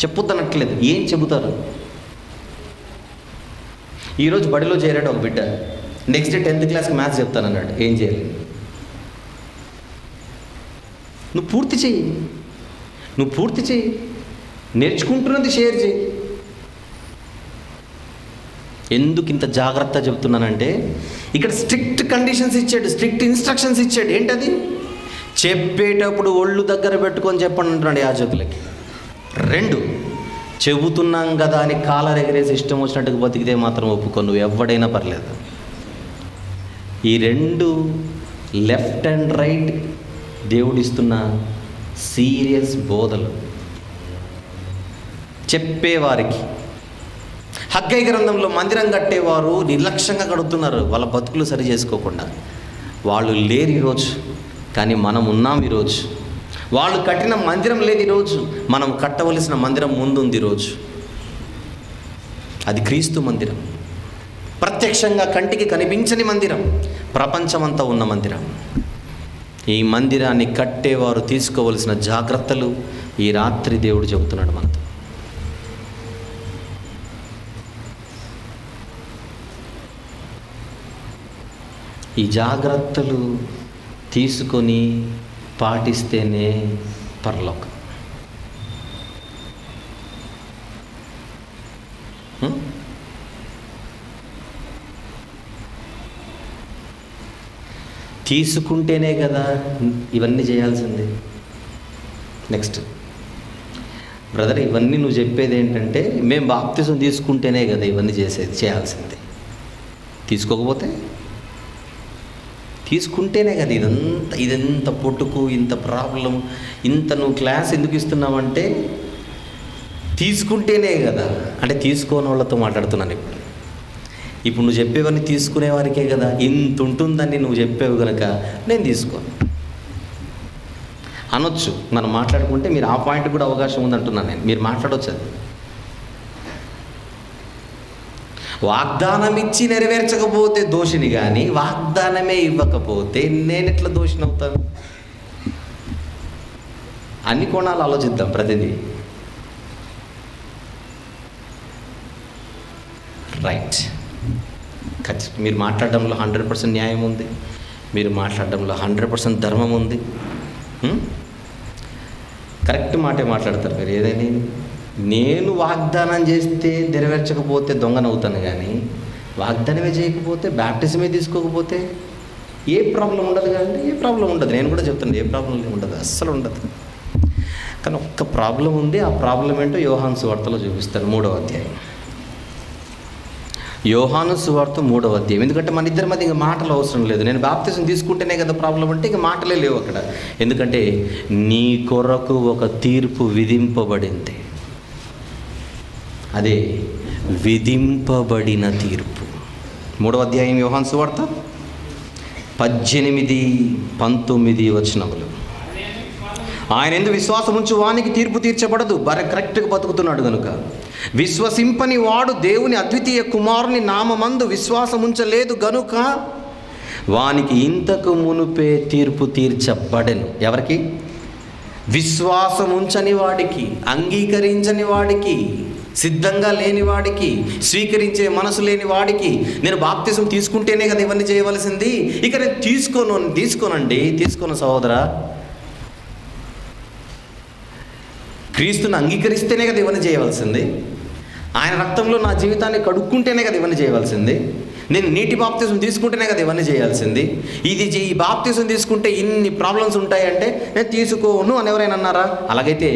S2: చెప్పుద్దనట్లేదు. ఏం చెబుతారు? ఈరోజు బడిలో చేరాడు ఒక బిడ్డ, నెక్స్ట్ డే 10th క్లాస్కి మ్యాథ్స్ చెప్తానన్నాడు. ఏం చేయాలి? నువ్వు పూర్తి చెయ్యి. నేర్చుకుంటున్నది షేర్ చేయి. ఎందుకు ఇంత జాగ్రత్త చెప్తున్నానంటే, ఇక్కడ స్ట్రిక్ట్ కండిషన్స్ ఇచ్చాడు, స్ట్రిక్ట్ ఇన్స్ట్రక్షన్స్ ఇచ్చాడు. ఏంటది? చెప్పేటప్పుడు ఒళ్ళు దగ్గర పెట్టుకొని చెప్పండి అంటున్నాడు యాజకులకి. 2, చెబుతున్నాం కదా అని కాలర్ ఎగరేసి ఇష్టం వచ్చినట్టుగా బతికితే మాత్రం ఒప్పుకో, నువ్వు ఎవడైనా పర్లేదు. ఈ 2 లెఫ్ట్ అండ్ రైట్ దేవుడిస్తున్న సీరియస్ బోధలు చెప్పేవారికి. హగ్గై గ్రంథంలో మందిరం కట్టేవారు నిర్లక్ష్యంగా కడుతున్నారు, వాళ్ళ బతుకులు సరి చేసుకోకుండా. వాళ్ళు లేరు ఈరోజు, కానీ మనం ఉన్నాం ఈరోజు. వాళ్ళు కట్టిన మందిరం లేదు ఈరోజు, మనం కట్టవలసిన మందిరం ముందుంది ఈరోజు. అది క్రీస్తు మందిరం, ప్రత్యక్షంగా కంటికి కనిపించని మందిరం, ప్రపంచమంతా ఉన్న మందిరం. ఈ మందిరాన్ని కట్టేవారు తీసుకోవలసిన జాగ్రత్తలు ఈ రాత్రి దేవుడు చెబుతున్నాడు మనతో. ఈ జాగ్రత్తలు తీసుకొని పాటిస్తేనే పరలోకం. తీసుకుంటేనే కదా ఇవన్నీ చేయాల్సింది. నెక్స్ట్ బ్రదర్, ఇవన్నీ నువ్వు చెప్పేది ఏంటంటే, మేము బాప్తిజం తీసుకుంటేనే కదా ఇవన్నీ చేయాల్సింది. తీసుకుంటేనే కదా ఇదంత పొట్టుకు, ఇంత ప్రాబ్లం, ఇంత నువ్వు క్లాస్ ఎందుకు ఇస్తున్నావంటే తీసుకుంటేనే కదా. అంటే తీసుకోని వాళ్ళతో మాట్లాడుతున్నాను ఇప్పుడు నువ్వు చెప్పేవన్నీ తీసుకునే వారికే కదా. ఇంత ఉంటుందని నువ్వు చెప్పేవి కనుక నేను తీసుకోను అనొచ్చు. మనం మాట్లాడుకుంటే మీరు ఆ పాయింట్ కూడా అవకాశం ఉందంటున్నాను నేను. మీరు మాట్లాడవచ్చు. అది వాగ్దానం ఇచ్చి నెరవేర్చకపోతే దోషిని, కానీ వాగ్దానమే ఇవ్వకపోతే నేను ఎట్లా దోషిని అవుతాను? అన్ని కోణాలు ఆలోచిద్దాం. ప్రతిదీ రైట్. ఖచ్చితంగా మీరు మాట్లాడడంలో 100% న్యాయం ఉంది, మీరు మాట్లాడడంలో 100% ధర్మం ఉంది. కరెక్ట్ మాటే మాట్లాడతారు మీరు. ఏదైనా నేను వాగ్దానం చేస్తే నెరవేర్చకపోతే దొంగనవుతాను, కానీ వాగ్దానమే చేయకపోతే, బ్యాప్టిజమే తీసుకోకపోతే ఏ ప్రాబ్లం ఉండదు. కానీ ఏ ప్రాబ్లం ఉండదు. నేను కూడా చెప్తాను, ఏ ప్రాబ్లం ఉండదు, అస్సలు ఉండదు. కానీ ఒక్క ప్రాబ్లం ఉంది. ఆ ప్రాబ్లం ఏంటో యోహాను సువార్తలో చూపిస్తాను, 3వ అధ్యాయం. యోహాను సువార్త 3వ అధ్యాయం. ఎందుకంటే మన ఇద్దరి మధ్య ఇంకా మాటలు అవసరం లేదు. నేను బాప్తిజం తీసుకుంటేనే కదా ప్రాబ్లం అంటే ఇక మాటలే లేవు అక్కడ. ఎందుకంటే నీ కొరకు ఒక తీర్పు విధింపబడింది. అదే విధింపబడిన తీర్పు. 3వ అధ్యాయం యోహాను సువార్త 18-19 వచనములు. ఆయన యందు విశ్వాసం ఉంచు వానికి తీర్పు తీర్చబడదు. కరెక్ట్గా బతుకుతున్నాడు కనుక. విశ్వసింపని వాడు దేవుని అద్వితీయ కుమారుని నామమందు విశ్వాసముంచలేదు గనుక వానికి ఇంతకు మునుపే తీర్పు తీర్చబడెను. ఎవరికి? విశ్వాసముంచని వాడికి, అంగీకరించని వాడికి, సిద్ధంగా లేని వాడికి, స్వీకరించే మనసు లేని వాడికి. నేను బాప్తిసం తీసుకుంటేనే కదా ఇవన్నీ చేయవలసింది, ఇక నేను తీసుకోను సహోదరా. క్రీస్తుని అంగీకరిస్తేనే కదా ఇవన్నీ చేయవలసింది. ఆయన రక్తంలో నా జీవితాన్ని కడుక్కుంటేనే కదా ఇవన్నీ చేయవలసింది. నేను నీటి బాప్తిసం తీసుకుంటేనే కదా ఇవన్నీ చేయాల్సింది. ఈ బాప్తిసం తీసుకుంటే ఇన్ని ప్రాబ్లమ్స్ ఉంటాయంటే నేను తీసుకోను అని ఎవరైనా అన్నారా? అలాగైతే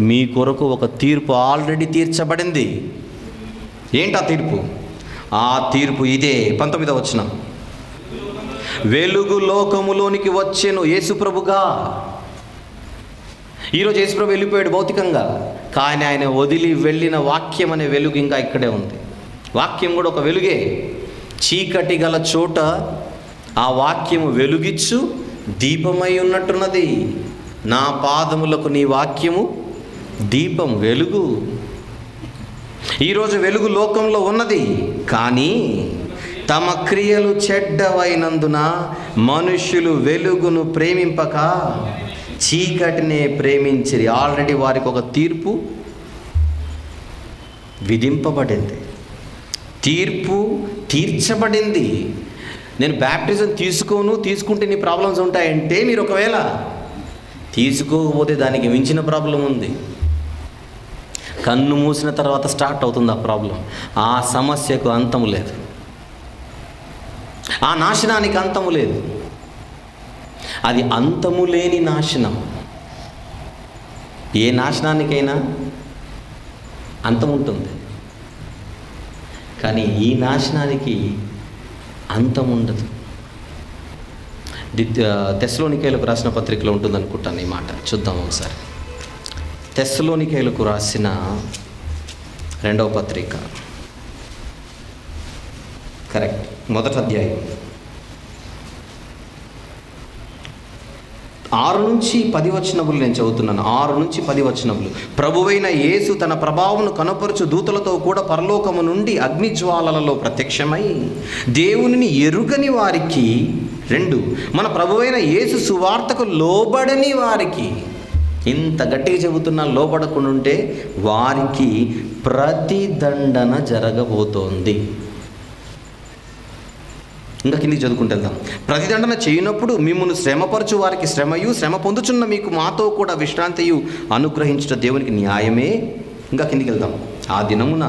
S2: మీ కొరకు ఒక తీర్పు ఆల్రెడీ తీర్చబడింది. ఏంటి ఆ తీర్పు? ఆ తీర్పు ఇదే. 19వ వచనం, వెలుగు లోకములోనికి వచ్చెను యేసుప్రభుగా. ఈరోజు యేసుప్రభు వెళ్ళిపోయాడు భౌతికంగా, కానీ ఆయన వదిలి వెళ్ళిన వాక్యం అనే వెలుగు ఇంకా ఇక్కడే ఉంది. వాక్యం కూడా ఒక వెలుగే. చీకటి గల చోట ఆ వాక్యము వెలుగిచ్చు దీపమై ఉన్నట్టున్నది. నా పాదములకు నీ వాక్యము దీపం, వెలుగు. ఈరోజు వెలుగు లోకంలో ఉన్నది, కానీ తమ క్రియలు చెడ్డవైనందున మనుష్యులు వెలుగును ప్రేమింపక చీకటినే ప్రేమించిరి. ఆల్రెడీ వారికి ఒక తీర్పు విధింపబడింది, తీర్పు తీర్చబడింది. నేను బ్యాప్టిజం తీసుకుంటే నీ ప్రాబ్లమ్స్ ఉంటాయంటే, మీరు ఒకవేళ తీసుకోకపోతే దానికి మించిన ప్రాబ్లం ఉంది. కన్ను మూసిన తర్వాత స్టార్ట్ అవుతుంది ఆ ప్రాబ్లం. ఆ సమస్యకు అంతము లేదు, ఆ నాశనానికి అంతము లేదు. అది అంతము లేని నాశనం. ఏ నాశనానికైనా అంతం ఉంటుంది, కానీ ఈ నాశనానికి అంతం ఉండదు. తెస్సలోనికైలకు రాసిన పత్రికలో ఉంటుంది అనుకుంటాను ఈ మాట. చూద్దాం ఒకసారి. తెస్సలోనికైలకు రాసిన 2వ పత్రిక, కరెక్ట్, 1వ అధ్యాయం 6 నుంచి 10 వచనములు నేను చదువుతున్నాను. 6 నుంచి 10 వచనములు. ప్రభువైన యేసు తన ప్రభావమును కనపరుచు దూతలతో కూడా పరలోకము నుండి అగ్నిజ్వాలలలో ప్రత్యక్షమై దేవునిని ఎరుగని వారికి, 2 మన ప్రభువైన యేసు సువార్తకు లోబడని వారికి, ఇంత గట్టిగా చెబుతున్నా లోబడకుండా ఉంటే వారికి ప్రతిదండన జరగబోతోంది. ఇంకా కిందికి చదువుకుంటూ వెళ్దాం. ప్రతిదండన చేయనప్పుడు మిమ్మును శ్రమపరచు వారికి శ్రమయు, శ్రమ పొందుచున్న మీకు మాతో కూడా విశ్రాంతియు అనుగ్రహించట దేవునికి న్యాయమే. ఇంకా కిందికి వెళ్దాం. ఆ దినమున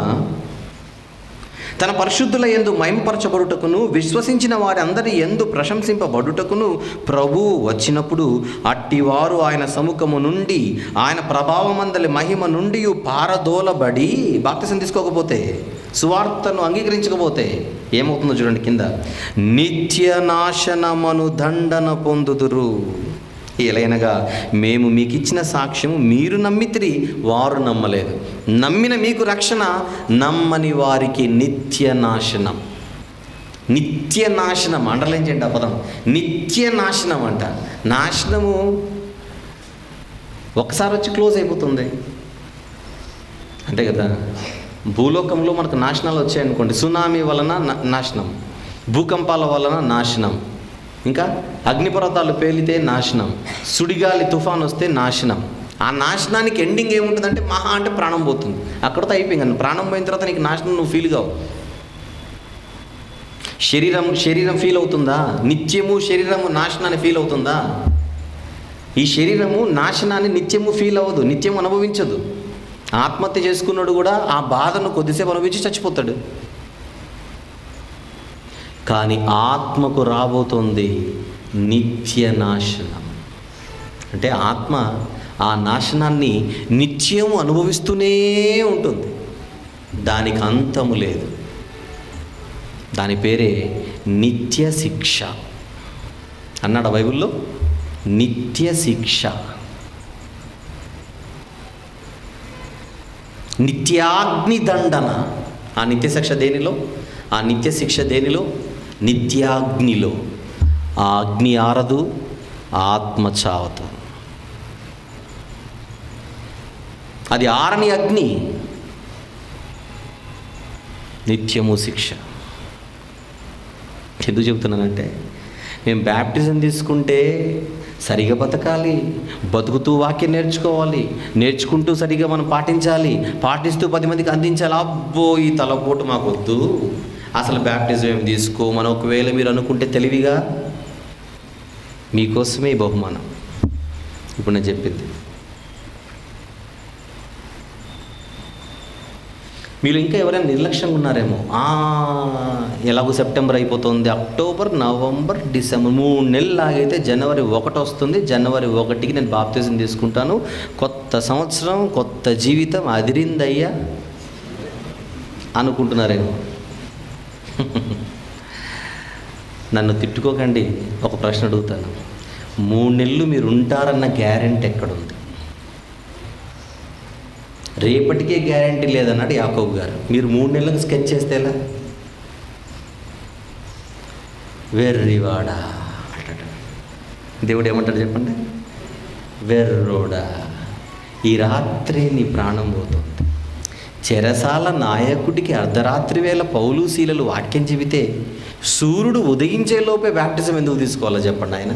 S2: తన పరిశుద్ధుల యందు మహిమపరచబడుటకును విశ్వసించిన వారి అందరి యందు ప్రశంసింపబడుటకును ప్రభువు వచ్చినప్పుడు అట్టివారు ఆయన సముఖము నుండి, ఆయన ప్రభావమందలి మహిమ నుండి పారదోలబడి, బాప్తిసం తీసుకోకపోతే, సువార్తను అంగీకరించకపోతే ఏమవుతుందో చూడండి కింద, నిత్య నాశనమను దండన పొందుదురు. ఎలయనగా మేము మీకు ఇచ్చిన సాక్ష్యము మీరు నమ్మితిరి, వారు నమ్మలేదు. నమ్మిన మీకు రక్షణ, నమ్మని వారికి నిత్య నాశనం. నిత్య నాశనం అండర్లైన్ చేయండి ఆ పదం, నిత్య నాశనం అంట. నాశనము ఒకసారి వచ్చి క్లోజ్ అయిపోతుంది అంతే కదా. భూలోకంలో మనకు నాశనాలు వచ్చాయనుకోండి, సునామీ వలన నాశనం, భూకంపాల వలన నాశనం, ఇంకా అగ్నిపర్వతాలు పేలితే నాశనం, సుడిగాలి తుఫాన్ వస్తే నాశనం. ఆ నాశనానికి ఎండింగ్ ఏముంటుందంటే మహా అంటే ప్రాణం పోతుంది. అక్కడితో అయిపోయింది. ప్రాణం పోయిన తర్వాత నీకు నాశనం నువ్వు ఫీల్ కావు. శరీరం ఫీల్ అవుతుందా? నిత్యము శరీరము నాశనాన్ని ఫీల్ అవుతుందా? ఈ శరీరము నాశనాన్ని నిత్యము ఫీల్ అవ్వదు, నిత్యం అనుభవించదు. ఆత్మహత్య చేసుకున్నాడు కూడా ఆ బాధను కొద్దిసేపు అనుభవించి చచ్చిపోతాడు. కానీ ఆత్మకు రాబోతుంది నిత్య నాశనం. అంటే ఆత్మ ఆ నాశనాన్ని నిత్యము అనుభవిస్తూనే ఉంటుంది, దానికి అంతము లేదు. దాని పేరే నిత్య శిక్ష అన్నాడు బైబిల్లో. నిత్య శిక్ష, నిత్యాగ్ని దండన. ఆ నిత్య శిక్ష దేనిలో? ఆ నిత్య శిక్ష దేనిలో? నిత్యాగ్నిలో. ఆ అగ్ని ఆరదు, ఆత్మ చావదు. అది ఆరని అగ్ని. నిత్యము శిక్ష. ఎందుకు చెబుతున్నానంటే, మేము బ్యాప్టిజం తీసుకుంటే సరిగా బతకాలి, బతుకుతూ వాక్యం నేర్చుకోవాలి, నేర్చుకుంటూ సరిగా మనం పాటించాలి, పాటిస్తూ 10 మందికి అందించాలి. అబ్బో ఈ తలపోటు మాకు వద్దు, అసలు బ్యాప్టిజం ఏమి తీసుకోమని ఒకవేళ మీరు అనుకుంటే తెలివిగా మీకోసమే ఈ బహుమానం. ఇప్పుడు నేను చెప్పింది మీరు ఇంకా ఎవరైనా నిర్లక్ష్యంగా ఉన్నారేమో. ఎలాగో సెప్టెంబర్ అయిపోతుంది, అక్టోబర్, నవంబర్, డిసెంబర్ 3 నెలలు ఆగైతే జనవరి 1 వస్తుంది. జనవరి 1కి నేను బాప్తిజం తీసుకుంటాను, కొత్త సంవత్సరం, కొత్త జీవితం అదిరిందయ్యా అనుకుంటున్నారేమో. నన్ను తిట్టుకోకండి, ఒక ప్రశ్న అడుగుతాను. 3 నెలలు మీరు ఉంటారన్న గ్యారెంటీ ఎక్కడుంది? రేపటికే గ్యారంటీ లేదన్నాడు యాకోబు గారు. మీరు 3 నెలలకు స్కెచ్ చేస్తే ఎలా? వెర్రివాడా అంటాడు. దేవుడు ఏమంటాడు చెప్పండి? వెర్రోడా, ఈ రాత్రి నీ ప్రాణం పోతుంది. చెరసాల నాయకుడికి అర్ధరాత్రి వేళ పౌలు శీలలు వాక్యం చెబితే సూర్యుడు ఉదయించే లోపే బ్యాప్టిజం ఎందుకు తీసుకోవాలో చెప్పండి. ఆయన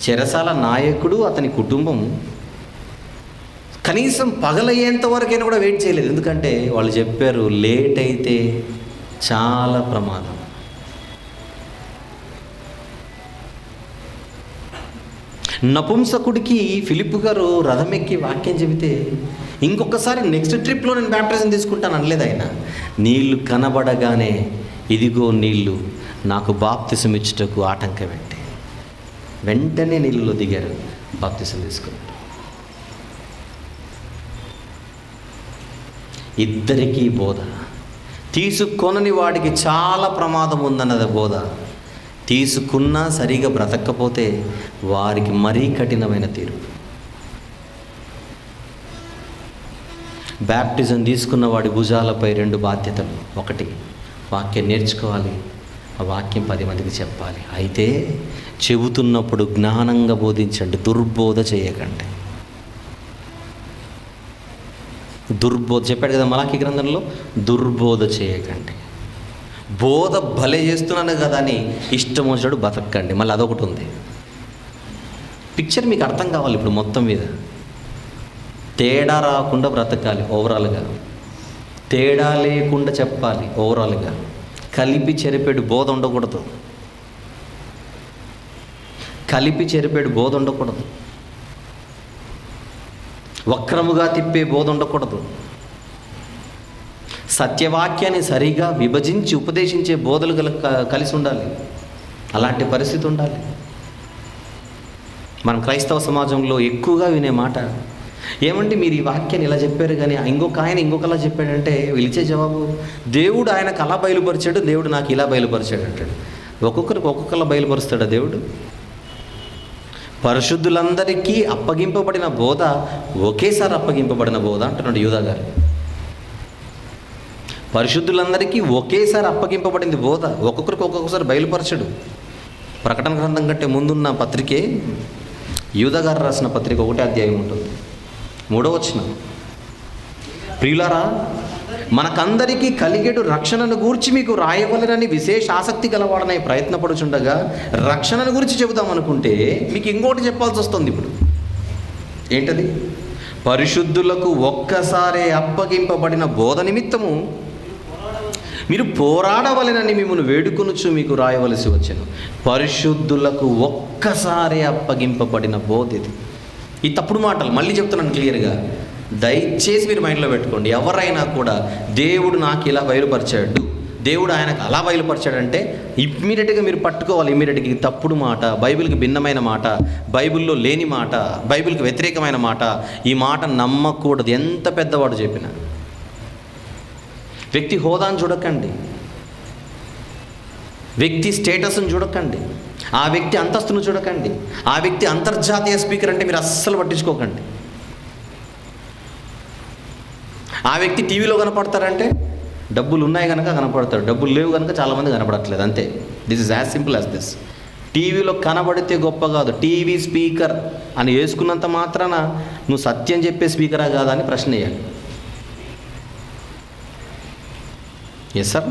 S2: చెరసాల నాయకుడు, అతని కుటుంబం కనీసం పగలయ్యేంత వరకైనా కూడా వెయిట్ చేయలేదు. ఎందుకంటే వాళ్ళు చెప్పారు, లేట్ అయితే చాలా ప్రమాదం. నపుంసకుడికి ఫిలిప్పు గారు రథం ఎక్కి వాక్యం చెబితే ఇంకొకసారి నెక్స్ట్ ట్రిప్లో నేను బ్యాప్టిజం తీసుకుంటాను అనలేదు ఆయన. నీళ్లు కనబడగానే ఇదిగో నీళ్లు, నాకు బాప్తిసం ఇచ్చుటకు ఆటంకం పెట్టి వెంటనే నీళ్ళలో దిగారు, బాప్తిసం తీసుకున్నారు. ఇద్దరికీ బోధ. తీసుకొనని వాడికి చాలా ప్రమాదం ఉందన్నది బోధ. తీసుకున్నా సరిగా బ్రతకపోతే వారికి మరీ కఠినమైన తీర్పు. బ్యాప్టిజం తీసుకున్న వాడి భుజాలపై 2 బాధ్యతలు. 1, వాక్యం నేర్చుకోవాలి, ఆ వాక్యం 10 మందికి చెప్పాలి. అయితే చెబుతున్నప్పుడు జ్ఞానంగా బోధించండి, దుర్బోధ చేయకండి. దుర్బోధ చెప్పాడు కదా మలాకి గ్రంథంలో, దుర్బోధ చేయకండి. బోధ భలే చేస్తున్నాను కదా అని ఇష్టం వచ్చాడు బతకండి. మళ్ళీ అదొకటి ఉంది. పిక్చర్ మీకు అర్థం కావాలి. ఇప్పుడు మొత్తం మీద తేడా రాకుండా బ్రతకాలి ఓవరాల్గా, తేడా లేకుండా చెప్పాలి ఓవరాల్గా. కలిపి చెరిపేడు బోధ ఉండకూడదు, కలిపి చెరిపేడు బోధ ఉండకూడదు, వక్రముగా తిప్పే బోధ ఉండకూడదు. సత్యవాక్యాన్ని సరిగా విభజించి ఉపదేశించే బోధలు కలిసి ఉండాలి. అలాంటి పరిస్థితి ఉండాలి. మనం క్రైస్తవ సమాజంలో ఎక్కువగా వినే మాట, ఏమంటే మీరు ఈ వాక్యాన్ని ఇలా చెప్పారు కానీ ఇంకొక ఆయన ఇంకొకలా చెప్పాడంటే పిలిచే జవాబు, దేవుడు ఆయనకు అలా బయలుపరిచాడు, దేవుడు నాకు ఇలా బయలుపరిచాడు అంటాడు. ఒక్కొక్కరికి ఒక్కొక్కలా బయలుపరుస్తాడా దేవుడు? పరిశుద్ధులందరికీ అప్పగింపబడిన బోధ ఒకేసారి అప్పగింపబడిన బోధ అంటున్నాడు యూదా గారు. పరిశుద్ధులందరికీ ఒకేసారి అప్పగింపబడింది బోధ, ఒక్కొక్కరికి ఒక్కొక్కసారి బయలుపరచడు. ప్రకటన గ్రంథం కంటే ముందున్న పత్రికే యూదా గారు రాసిన పత్రిక 1వ అధ్యాయం ఉంటుంది, 3వ వచనం. ప్రియులారా, మనకందరికీ కలిగేడు రక్షణను గూర్చి మీకు రాయవలనని విశేష ఆసక్తి గలవాడనై ప్రయత్నపడుచుండగా రక్షణను గురించి చెబుదాం అనుకుంటే మీకు ఇంకోటి చెప్పాల్సి వస్తుంది. ఇప్పుడు ఏంటది? పరిశుద్ధులకు ఒక్కసారే అప్పగింపబడిన బోధ నిమిత్తము మీరు పోరాడవలెనని మిమ్మల్ని వేడుకొనుచు మీకు రాయవలసి వచ్చెను. పరిశుద్ధులకు ఒక్కసారే అప్పగింపబడిన బోధ ఇది. ఈ తప్పుడు మాటలు మళ్ళీ చెప్తున్నాను క్లియర్గా, దయచేసి మీరు మైండ్లో పెట్టుకోండి. ఎవరైనా కూడా దేవుడు నాకు ఇలా బయలుపరిచాడు, దేవుడు ఆయనకు అలా బయలుపరిచాడంటే ఇమ్మీడియట్గా మీరు పట్టుకోవాలి. ఇమ్మీడియట్గా తప్పుడు మాట, బైబిల్కి భిన్నమైన మాట, బైబిల్లో లేని మాట, బైబిల్కి వ్యతిరేకమైన మాట, ఈ మాట నమ్మకూడదు. ఎంత పెద్దవాడు చెప్పినా. వ్యక్తి హోదాను చూడకండి, వ్యక్తి స్టేటస్ను చూడకండి, ఆ వ్యక్తి అంతస్తును చూడకండి, ఆ వ్యక్తి అంతర్జాతీయ స్పీకర్ అంటే మీరు అస్సలు పట్టించుకోకండి. ఆ వ్యక్తి టీవీలో కనపడతారంటే డబ్బులు ఉన్నాయి కనుక కనపడతాడు, డబ్బులు లేవు కనుక చాలామంది కనపడట్లేదు, అంతే. This is as simple as this. టీవీలో కనబడితే గొప్ప కాదు, టీవీ స్పీకర్ అని వేసుకున్నంత మాత్రాన నువ్వు సత్యం చెప్పే స్పీకరా కాదా అని ప్రశ్న వేయాలి. Yes sir.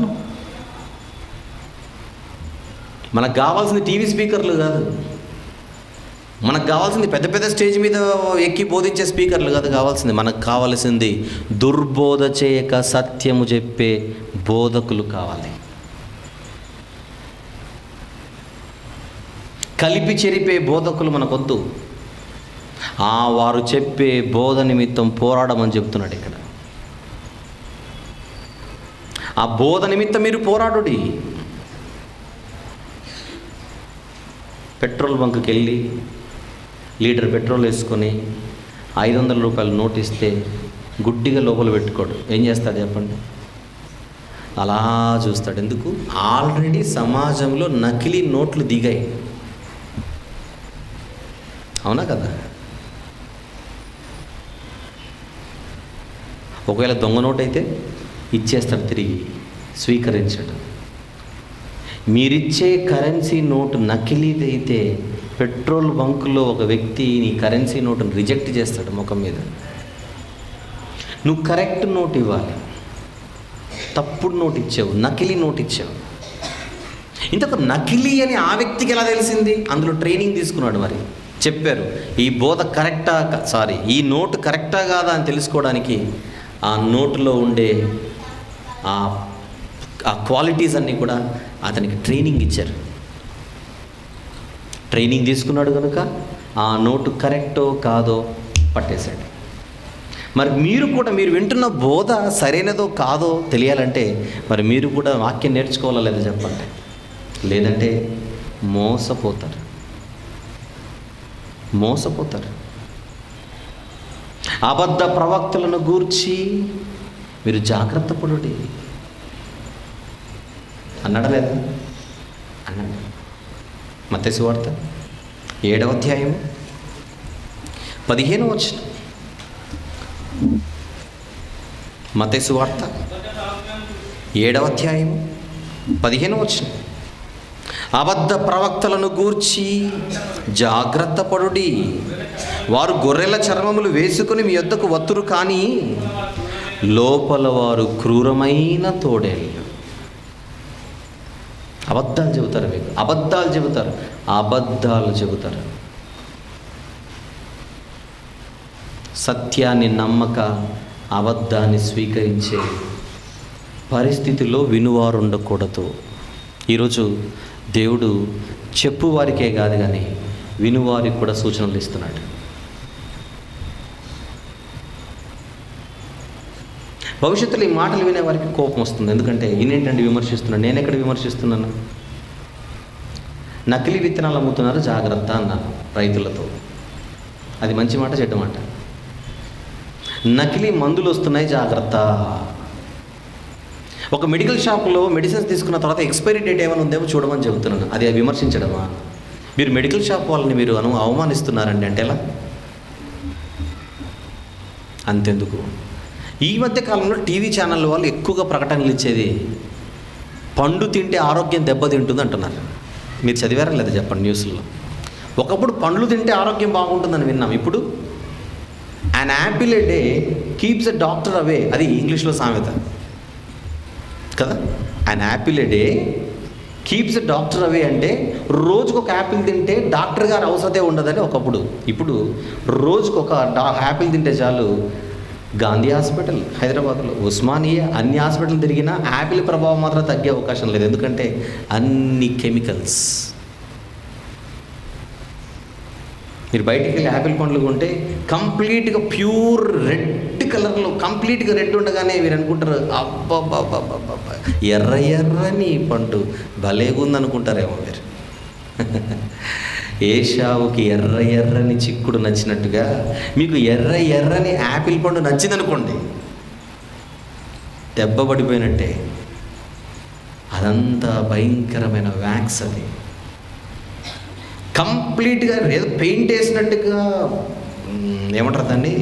S2: మనకు కావాల్సింది టీవీ స్పీకర్లు కాదు, మనకు కావాల్సింది పెద్ద పెద్ద స్టేజ్ మీద ఎక్కి బోధించే స్పీకర్లు కాదు కావాల్సింది. మనకు కావాల్సింది దుర్బోధ చేయక సత్యము చెప్పే బోధకులు కావాలి. కలిపి చెరిపే బోధకులు మనకొద్దు. వారు చెప్పే బోధ నిమిత్తం పోరాడమని చెప్తున్నాడు ఇక్కడ. ఆ బోధ నిమిత్తం మీరు పోరాడుడి. పెట్రోల్ బంక్కి వెళ్ళి లీటర్ పెట్రోల్ వేసుకొని 500 రూపాయలు నోట్ ఇస్తే గుడ్డిగా లోపల పెట్టుకోడు. ఏం చేస్తాడు చెప్పండి? అలా చూస్తాడు. ఎందుకు? ఆల్రెడీ సమాజంలో నకిలీ నోట్లు దిగాయి. అవునా కదా? ఒకవేళ దొంగ నోట్ అయితే ఇచ్చేస్తాడు, తిరిగి స్వీకరించడు. మీరిచ్చే కరెన్సీ నోటు నకిలీది అయితే పెట్రోల్ బంకులో ఒక వ్యక్తి నీ కరెన్సీ నోటును రిజెక్ట్ చేస్తాడు ముఖం మీద. నువ్వు కరెక్ట్ నోట్ ఇవ్వాలి, తప్పుడు నోట్ ఇచ్చావు, నకిలీ నోట్ ఇచ్చావు. ఇంతకు నకిలీ అని ఆ వ్యక్తికి ఎలా తెలిసింది? అందులో ట్రైనింగ్ తీసుకున్నాడు. మరి చెప్పారు ఈ బోధ కరెక్టా, ఈ నోటు కరెక్టా కాదా అని తెలుసుకోవడానికి ఆ నోటులో ఉండే ఆ క్వాలిటీస్ అన్నీ కూడా అతనికి ట్రైనింగ్ ఇచ్చారు. ట్రైనింగ్ తీసుకున్నాడు కనుక ఆ నోటు కరెక్టో కాదో పట్టేశాడు. మరి మీరు కూడా మీరు వింటున్న బోధ సరైనదో కాదో తెలియాలంటే మరి మీరు కూడా వాక్యం నేర్చుకోవాలా లేదా చెప్పండి. లేదంటే మోసపోతారు. అబద్ధ ప్రవక్తలను గూర్చి మీరు జాగ్రత్త పడుడి అన్నాడా లేదా? అన్నాడు. మత్తయి సువార్త 7వ అధ్యాయం 15వ వచనం. మత్తయి సువార్త 7వ అధ్యాయం 15వ వచనం. అబద్ధ ప్రవక్తలను గూర్చి జాగ్రత్త పడుడి. వారు గొర్రెల చర్మములు వేసుకుని మీ యొద్దకు వత్తురు, కానీ లోపల వారు క్రూరమైన తోడేళ్ళు. అబద్ధాలు చెబుతారు, మీకు అబద్ధాలు చెబుతారు. సత్యాన్ని నమ్మక అబద్ధాన్ని స్వీకరించే పరిస్థితిలో వినువారు ఉండకూడదు. ఈరోజు దేవుడు చెప్పువారికే కాదు కానీ వినువారికి కూడా సూచనలు ఇస్తున్నాడు. భవిష్యత్తులో ఈ మాటలు వినే వారికి కోపం వస్తుంది. ఎందుకంటే ఈయనేంటండి విమర్శిస్తున్నాను? నేను ఎక్కడ విమర్శిస్తున్నాను? నకిలీ విత్తనాలు అమ్ముతున్నారు, జాగ్రత్త అన్నాను రైతులతో. అది మంచి మాట, చెడ్డ మాట? నకిలీ మందులు వస్తున్నాయి, జాగ్రత్త. ఒక మెడికల్ షాప్లో మెడిసిన్స్ తీసుకున్న తర్వాత ఎక్స్పైరీ డేట్ ఏమైనా ఉందేమో చూడమని చెబుతున్నాను. అది విమర్శించడమా? మీరు మెడికల్ షాప్ వాళ్ళని మీరు అవమానిస్తున్నారండి అంటే ఎలా? అంతెందుకు, ఈ మధ్య కాలంలో టీవీ ఛానల్ వాళ్ళు ఎక్కువగా ప్రకటనలు ఇచ్చేది పండు తింటే ఆరోగ్యం దెబ్బతింటుంది అంటున్నారు. మీరు చదివారా లేదా చెప్పండి న్యూస్లో? ఒకప్పుడు పండ్లు తింటే ఆరోగ్యం బాగుంటుందని విన్నాం. ఇప్పుడు an apple a day keeps a doctor away. అది ఇంగ్లీష్లో సామెత కదా. an apple a day keeps a doctor away అంటే రోజుకు ఒక యాపిల్ తింటే డాక్టర్ గారు అవసరతే ఉండదని ఒకప్పుడు. ఇప్పుడు రోజుకు ఒక యాపిల్ తింటే చాలు. గాంధీ హాస్పిటల్ హైదరాబాద్లో, ఉస్మానియా, అన్ని హాస్పిటల్ తిరిగినా యాపిల్ ప్రభావం మాత్రం తగ్గే అవకాశం లేదు. ఎందుకంటే అన్ని కెమికల్స్. మీరు బయటికి వెళ్ళి యాపిల్ పండ్లు కొంటే కంప్లీట్గా ప్యూర్ రెడ్ కలర్లో, కంప్లీట్గా రెడ్ ఉండగానే మీరు అనుకుంటారు అబ్బాబ్బాబ్బాబ్బా ఎర్రని పండు భలేగుందనుకుంటారేమో మీరు. ఏషావుకి ఎర్రని చిక్కుడు నచ్చినట్టుగా మీకు ఎర్రని యాపిల్ పండు నచ్చిందనుకోండి, దెబ్బ పడిపోయినట్టే. అదంతా భయంకరమైన వ్యాక్స్. అది కంప్లీట్గా ఏదో పెయింట్ వేసినట్టుగా ఏమంటారు దాన్ని,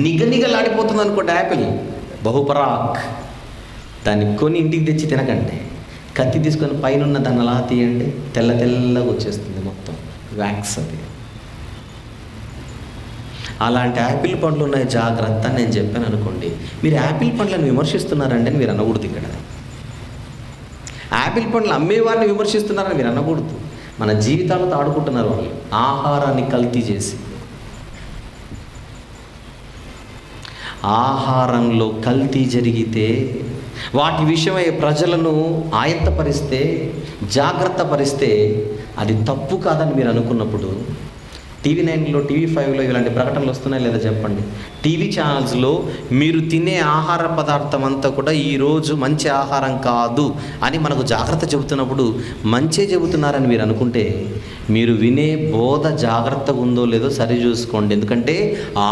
S2: నిగనిగలాడిపోతుంది అనుకోండి యాపిల్. బహుపరాక్. దాన్ని కొని ఇంటికి తెచ్చి తినకండి. కత్తి తీసుకొని పైన దాన్ని అలా తీయండి, తెల్లగా వచ్చేస్తుంది మొత్తం వ్యాక్స్. అది అలాంటి యాపిల్ పండ్లు ఉన్నాయి జాగ్రత్త అని నేను చెప్పాను అనుకోండి, మీరు యాపిల్ పండ్లను విమర్శిస్తున్నారండి అని మీరు అనకూడదు. ఇక్కడ యాపిల్ పండ్లు అమ్మేవారిని విమర్శిస్తున్నారని మీరు అనకూడదు. మన జీవితాలతో ఆడుకుంటున్నారు వాళ్ళు, ఆహారాన్ని కల్తీ చేసి. ఆహారంలో కల్తీ జరిగితే, వాటి విషయమై ప్రజలను ఆయత్తపరిస్తే, జాగ్రత్త పరిస్తే అది తప్పు కాదని మీరు అనుకున్నప్పుడు, టీవీ 9లో, టీవీ 5లో ఇలాంటి ప్రకటనలు వస్తున్నాయి లేదా చెప్పండి. టీవీ ఛానల్స్లో మీరు తినే ఆహార పదార్థం అంతా కూడా ఈరోజు మంచి ఆహారం కాదు అని మనకు జాగ్రత్త చెబుతున్నప్పుడు మంచే చెబుతున్నారని మీరు అనుకుంటే, మీరు వినే బోధ జాగ్రత్తగా ఉందో లేదో సరి చూసుకోండి. ఎందుకంటే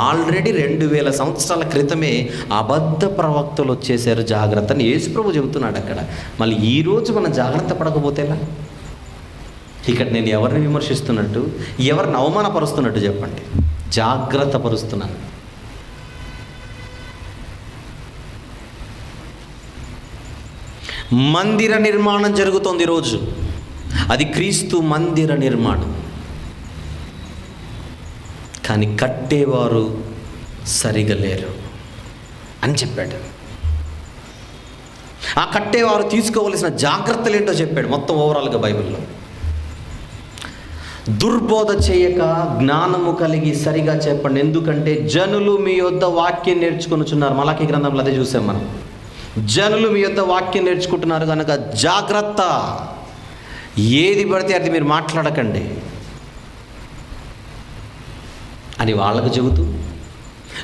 S2: ఆల్రెడీ 2000 సంవత్సరాల క్రితమే అబద్ధ ప్రవక్తలు వచ్చేసారు, జాగ్రత్తని యేసుప్రభు చెబుతున్నాడు అక్కడ. మళ్ళీ ఈరోజు మనం జాగ్రత్త పడకపోతేలా? ఇక్కడ నేను ఎవరిని విమర్శిస్తున్నట్టు, ఎవరిని అవమానపరుస్తున్నట్టు చెప్పండి? జాగ్రత్త పరుస్తున్నాను. మందిర నిర్మాణం జరుగుతోంది ఈరోజు. అది క్రీస్తు మందిర నిర్మాణం. కానీ కట్టేవారు సరిగా లేరు అని చెప్పాడు. ఆ కట్టేవారు తీసుకోవలసిన జాగ్రత్తలు ఏంటో చెప్పాడు మొత్తం ఓవరాల్గా బైబిల్లో. దుర్బోధ చేయక జ్ఞానము కలిగి సరిగా చెప్పండి, ఎందుకంటే జనులు మీ యొద్ద వాక్యం నేర్చుకొనుచున్నారు. మలాకీ గ్రంథంలో అదే చూసాం మనం. జనులు మీ యొద్ద వాక్యం నేర్చుకుంటున్నారు కనుక జాగ్రత్త, ఏది పడితే అది మీరు మాట్లాడకండి అని వాళ్ళకు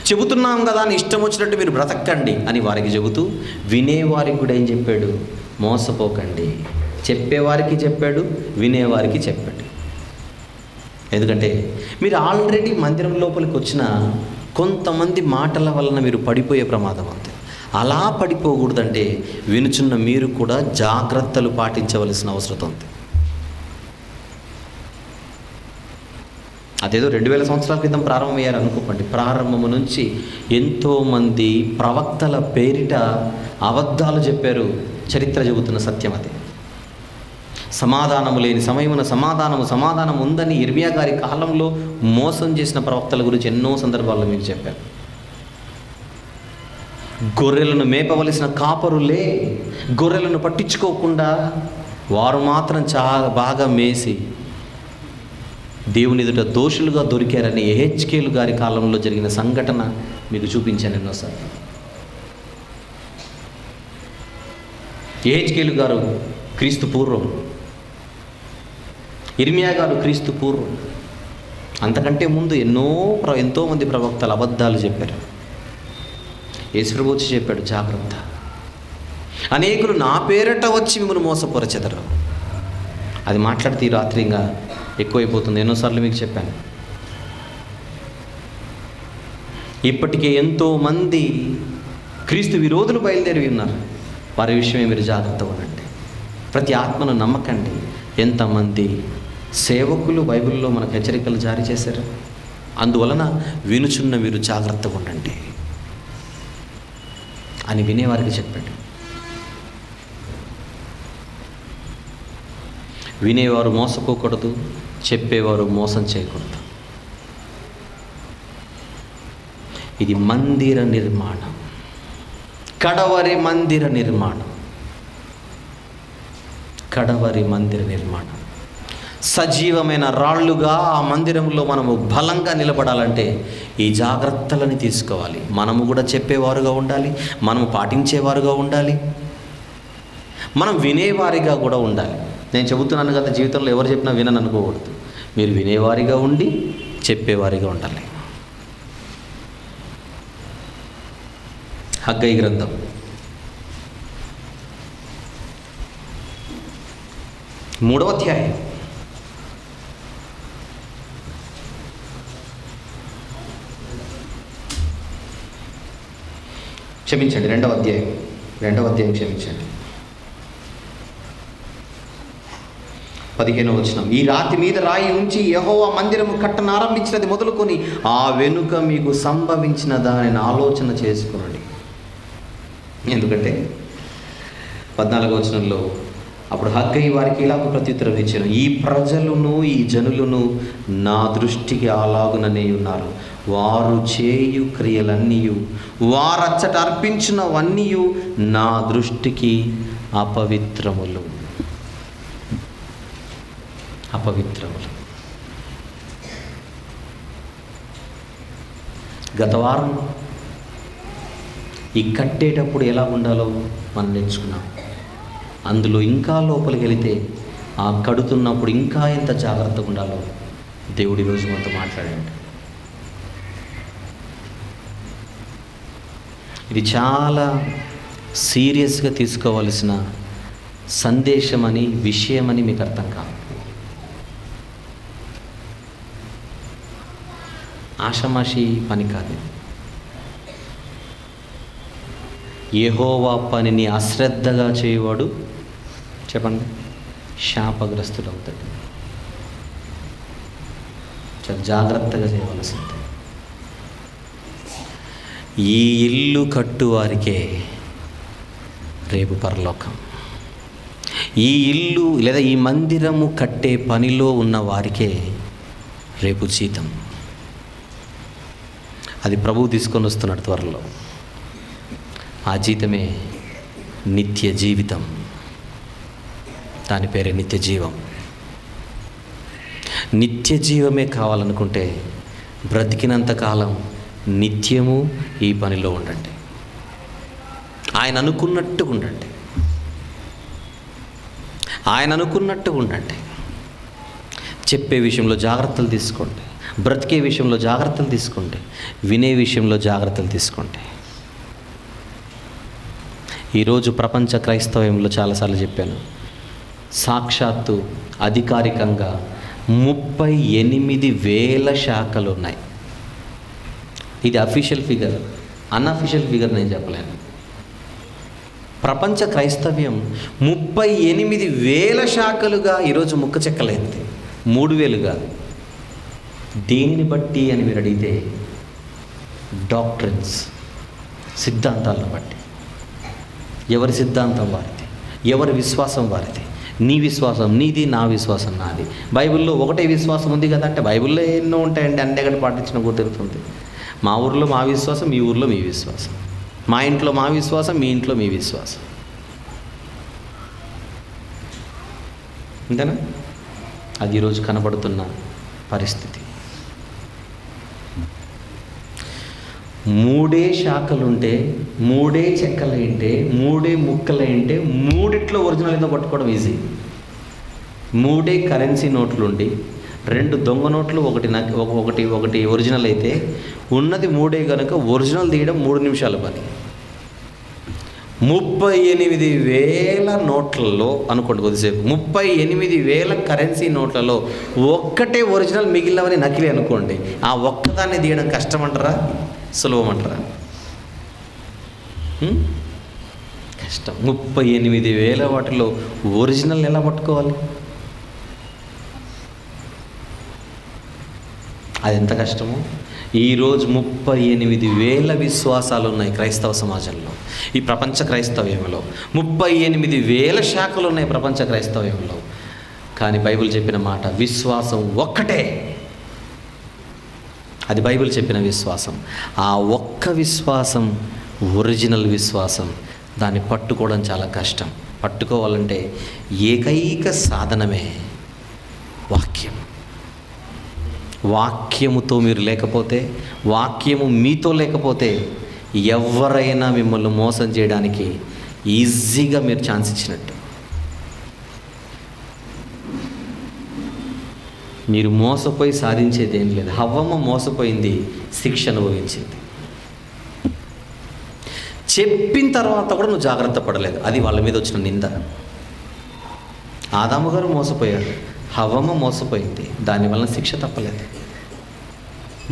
S2: చెబుతున్నాం కదా అని ఇష్టం వచ్చినట్టు మీరు బ్రతకండి అని వారికి చెబుతూ, వినేవారికి కూడా ఏం చెప్పాడు? మోసపోకండి. చెప్పేవారికి చెప్పాడు, వినేవారికి చెప్పాడు. ఎందుకంటే మీరు ఆల్రెడీ మందిరం లోపలికి వచ్చిన కొంతమంది మాటల వలన మీరు పడిపోయే ప్రమాదం అంతే. అలా పడిపోకూడదంటే వినుచున్న మీరు కూడా జాగ్రత్తలు పాటించవలసిన అవసరం ఉంది. అదేదో 2000 సంవత్సరాల క్రితం ప్రారంభమయ్యారు అనుకోకండి. ప్రారంభము నుంచి ఎంతోమంది ప్రవక్తల పేరిట అబద్ధాలు చెప్పారు. చరిత్ర చెబుతున్న సత్యం అది. సమాధానము లేని సమయమున సమాధానం ఉందని ఇర్మియా గారి కాలంలో మోసం చేసిన ప్రవక్తల గురించి ఎన్నో సందర్భాల్లో మీకు చెప్పారు. గొర్రెలను మేపవలసిన కాపరులే గొర్రెలను పట్టించుకోకుండా వారు మాత్రం చాలా బాగా మేసి దేవుని ఎదుట దోషులుగా దొరికారని యెహెజ్కేలు గారి కాలంలో జరిగిన సంఘటన మీకు చూపించాను ఎన్నోసార్లు. యెహెజ్కేలు గారు క్రీస్తు పూర్వం, ఇర్మియా గారు క్రీస్తు పూర్వం. అంతకంటే ముందు ఎంతోమంది ప్రవక్తలు అబద్ధాలు చెప్పారు. యేసుప్రభు వచ్చి చెప్పాడు, జాగ్రత్త, అనేకులు నా పేరట వచ్చి మిమ్మల్ని మోసపరచెదరు. అది మాట్లాడితే ఈ రాత్రి ఇంకా ఎక్కువైపోతుంది. ఎన్నోసార్లు మీకు చెప్పాను. ఇప్పటికే ఎంతోమంది క్రీస్తు విరోధులు బయలుదేరి ఉన్నారు. వారి విషయమే మీరు జాగ్రత్తగా ఉండండి. ప్రతి ఆత్మను నమ్మకండి. ఎంతమంది సేవకులు బైబిల్లో మనకు హెచ్చరికలు జారీ చేశారు. అందువలన వినుచున్న మీరు జాగ్రత్తగా ఉండండి అని వినేవారికి చెప్పండి. వినేవారు మోసపోకూడదు, చెప్పేవారు మోసం చేయకూడదు. ఇది మందిర నిర్మాణం, కడవరి మందిర నిర్మాణం. కడవరి మందిర నిర్మాణం. సజీవమైన రాళ్ళుగా ఆ మందిరంలో మనము బలంగా నిలబడాలంటే ఈ జాగ్రత్తలని తీసుకోవాలి. మనము కూడా చెప్పేవారుగా ఉండాలి, మనము పాటించేవారుగా ఉండాలి, మనం వినేవారిగా కూడా ఉండాలి. నేను చెబుతున్నాను కదా, జీవితంలో ఎవరు చెప్పినా వినని అనుకోకూడదు. మీరు వినేవారిగా ఉండి చెప్పేవారిగా ఉండాలి. హగ్గయి గ్రంథం 3వ అధ్యాయం 2వ అధ్యాయం క్షమించండి. 15వ వచనం. ఈ రాతి మీద రాయి ఉంచి యెహోవా మందిరము కట్టనారంభించినది మొదలుకొని ఆ వెనుక మీకు సంభవించిన దానిని ఆలోచన చేసుకునండి. ఎందుకంటే 14వ వచనంలో అప్పుడు హగ్గై వారికి ఇలాగ ప్రత్యుత్తరం ఇచ్చాను, ఈ ప్రజలను ఈ జనులను నా దృష్టికి అలాగుననే ఉన్నారు. వారు చేయు క్రియలన్నీయు వారచ్చట అర్పించినవన్నీయు నా దృష్టికి అపవిత్రములు. అపవిత్రములు. గత వారం ఈ కట్టేటప్పుడు ఎలా ఉండాలో మనం నేర్చుకున్నాం. అందులో ఇంకా లోపలికి వెళితే ఆ కడుతున్నప్పుడు ఇంకా ఎంత జాగ్రత్తగా ఉండాలో దేవుడి రోజు మనతో మాట్లాడండి. ఇది చాలా సీరియస్గా తీసుకోవాల్సిన సందేశమని, విషయమని మీకు అర్థం కాదు. ఆషామాషి పని కాదు. యెహోవా పనిని అశ్రద్ధగా చేయవాడు చెప్పండి శాపగ్రస్తుడు అవుతాడు. చాలా జాగ్రత్తగా చేయవలసింది. ఈ ఇల్లు కట్టువారికే రేపు పరలోకం. ఈ ఇల్లు లేదా ఈ మందిరము కట్టే పనిలో ఉన్న వారికే రేపు జీతం. అది ప్రభువు తీసుకొని వస్తున్నాడు త్వరలో. ఆ జీతమే నిత్య జీవితం. దాని పేరే నిత్య జీవం. నిత్య జీవమే కావాలనుకుంటే బ్రతికినంతకాలం నిత్యము ఈ పనిలో ఉండండి. ఆయన అనుకున్నట్టుగా ఉండండి. ఆయన అనుకున్నట్టుగా ఉండండి. చెప్పే విషయంలో జాగ్రత్తలు తీసుకోండి. బ్రతికే విషయంలో జాగ్రత్తలు తీసుకోండి. వినే విషయంలో జాగ్రత్తలు తీసుకోండి. ఈరోజు ప్రపంచ క్రైస్తవ్యంలో చాలాసార్లు చెప్పాను, సాక్షాత్తు అధికారికంగా 38,000 శాఖలు ఉన్నాయి. ఇది అఫీషియల్ ఫిగర్. అన్అఫీషియల్ ఫిగర్ నేను చెప్పలేను. ప్రపంచ క్రైస్తవ్యం 38,000 శాఖలుగా ఈరోజు ముక్క చెక్కలైంది. 3,000 కాదు. దేనిని బట్టి అని మీరు అడిగితే డాక్ట్రిన్స్, సిద్ధాంతాలను బట్టి. ఎవరి సిద్ధాంతం వారిది, ఎవరి విశ్వాసం వారిది. నీ విశ్వాసం నీది, నా విశ్వాసం నాది. బైబిల్లో ఒకటే విశ్వాసం ఉంది కదా అంటే బైబిల్లో ఎన్నో ఉంటాయండి. అన్నీ ఎక్కడ పాటించిన గుర్తిరుగుతుంది. మా ఊర్లో మా విశ్వాసం, మీ ఊర్లో మీ విశ్వాసం. మా ఇంట్లో మా విశ్వాసం, మీ ఇంట్లో మీ విశ్వాసం. అంతేనా? అది ఈరోజు కనబడుతున్న పరిస్థితి. 3 శాఖలుంటే, 3 చెక్కలైంటే, 3 ముక్కలైంటే, 3 ఒరిజినల్ ఏదో పట్టుకోవడం ఈజీ. 3 కరెన్సీ నోట్లుండి 2 దొంగ నోట్లు, ఒకటి ఒరిజినల్ అయితే ఉన్నది 3 కనుక ఒరిజినల్ తీయడం 3 నిమిషాల పని. 38,000 నోట్లలో అనుకోండి కొద్దిసేపు, 38,000 కరెన్సీ నోట్లలో ఒక్కటే ఒరిజినల్, మిగిలినవని నకిలీ అనుకోండి. ఆ ఒక్కదాన్ని తీయడం కష్టమంటారా, సులభమంటారా? కష్టం. 38,000 వాటిలో ఒరిజినల్ ఎలా పట్టుకోవాలి? అది ఎంత కష్టమో. ఈరోజు 38,000 విశ్వాసాలు ఉన్నాయి క్రైస్తవ సమాజంలో. ఈ ప్రపంచ క్రైస్తవ్యంలో 38,000 శాఖలు ఉన్నాయి ప్రపంచ క్రైస్తవ్యంలో. కానీ బైబిల్ చెప్పిన మాట విశ్వాసం ఒక్కటే. అది బైబిల్ చెప్పిన విశ్వాసం. ఆ ఒక్క విశ్వాసం ఒరిజినల్ విశ్వాసం. దాన్ని పట్టుకోవడం చాలా కష్టం. పట్టుకోవాలంటే ఏకైక సాధనమే వాక్యం. వాక్యముతో మీరు లేకపోతే, వాక్యము మీతో లేకపోతే ఎవరైనా మిమ్మల్ని మోసం చేయడానికి ఈజీగా మీరు ఛాన్స్ ఇచ్చినట్టు. మీరు మోసపోయి సాధించేది ఏం లేదు. హవ్వమ్మ మోసపోయింది, శిక్ష అనుభవించింది. చెప్పిన తర్వాత కూడా నువ్వు జాగ్రత్త పడలేదు. అది వాళ్ళ మీద వచ్చిన నింద. ఆదాము గారు మోసపోయారు, హవ్వమ్మ మోసపోయింది, దానివల్ల శిక్ష తప్పలేదు.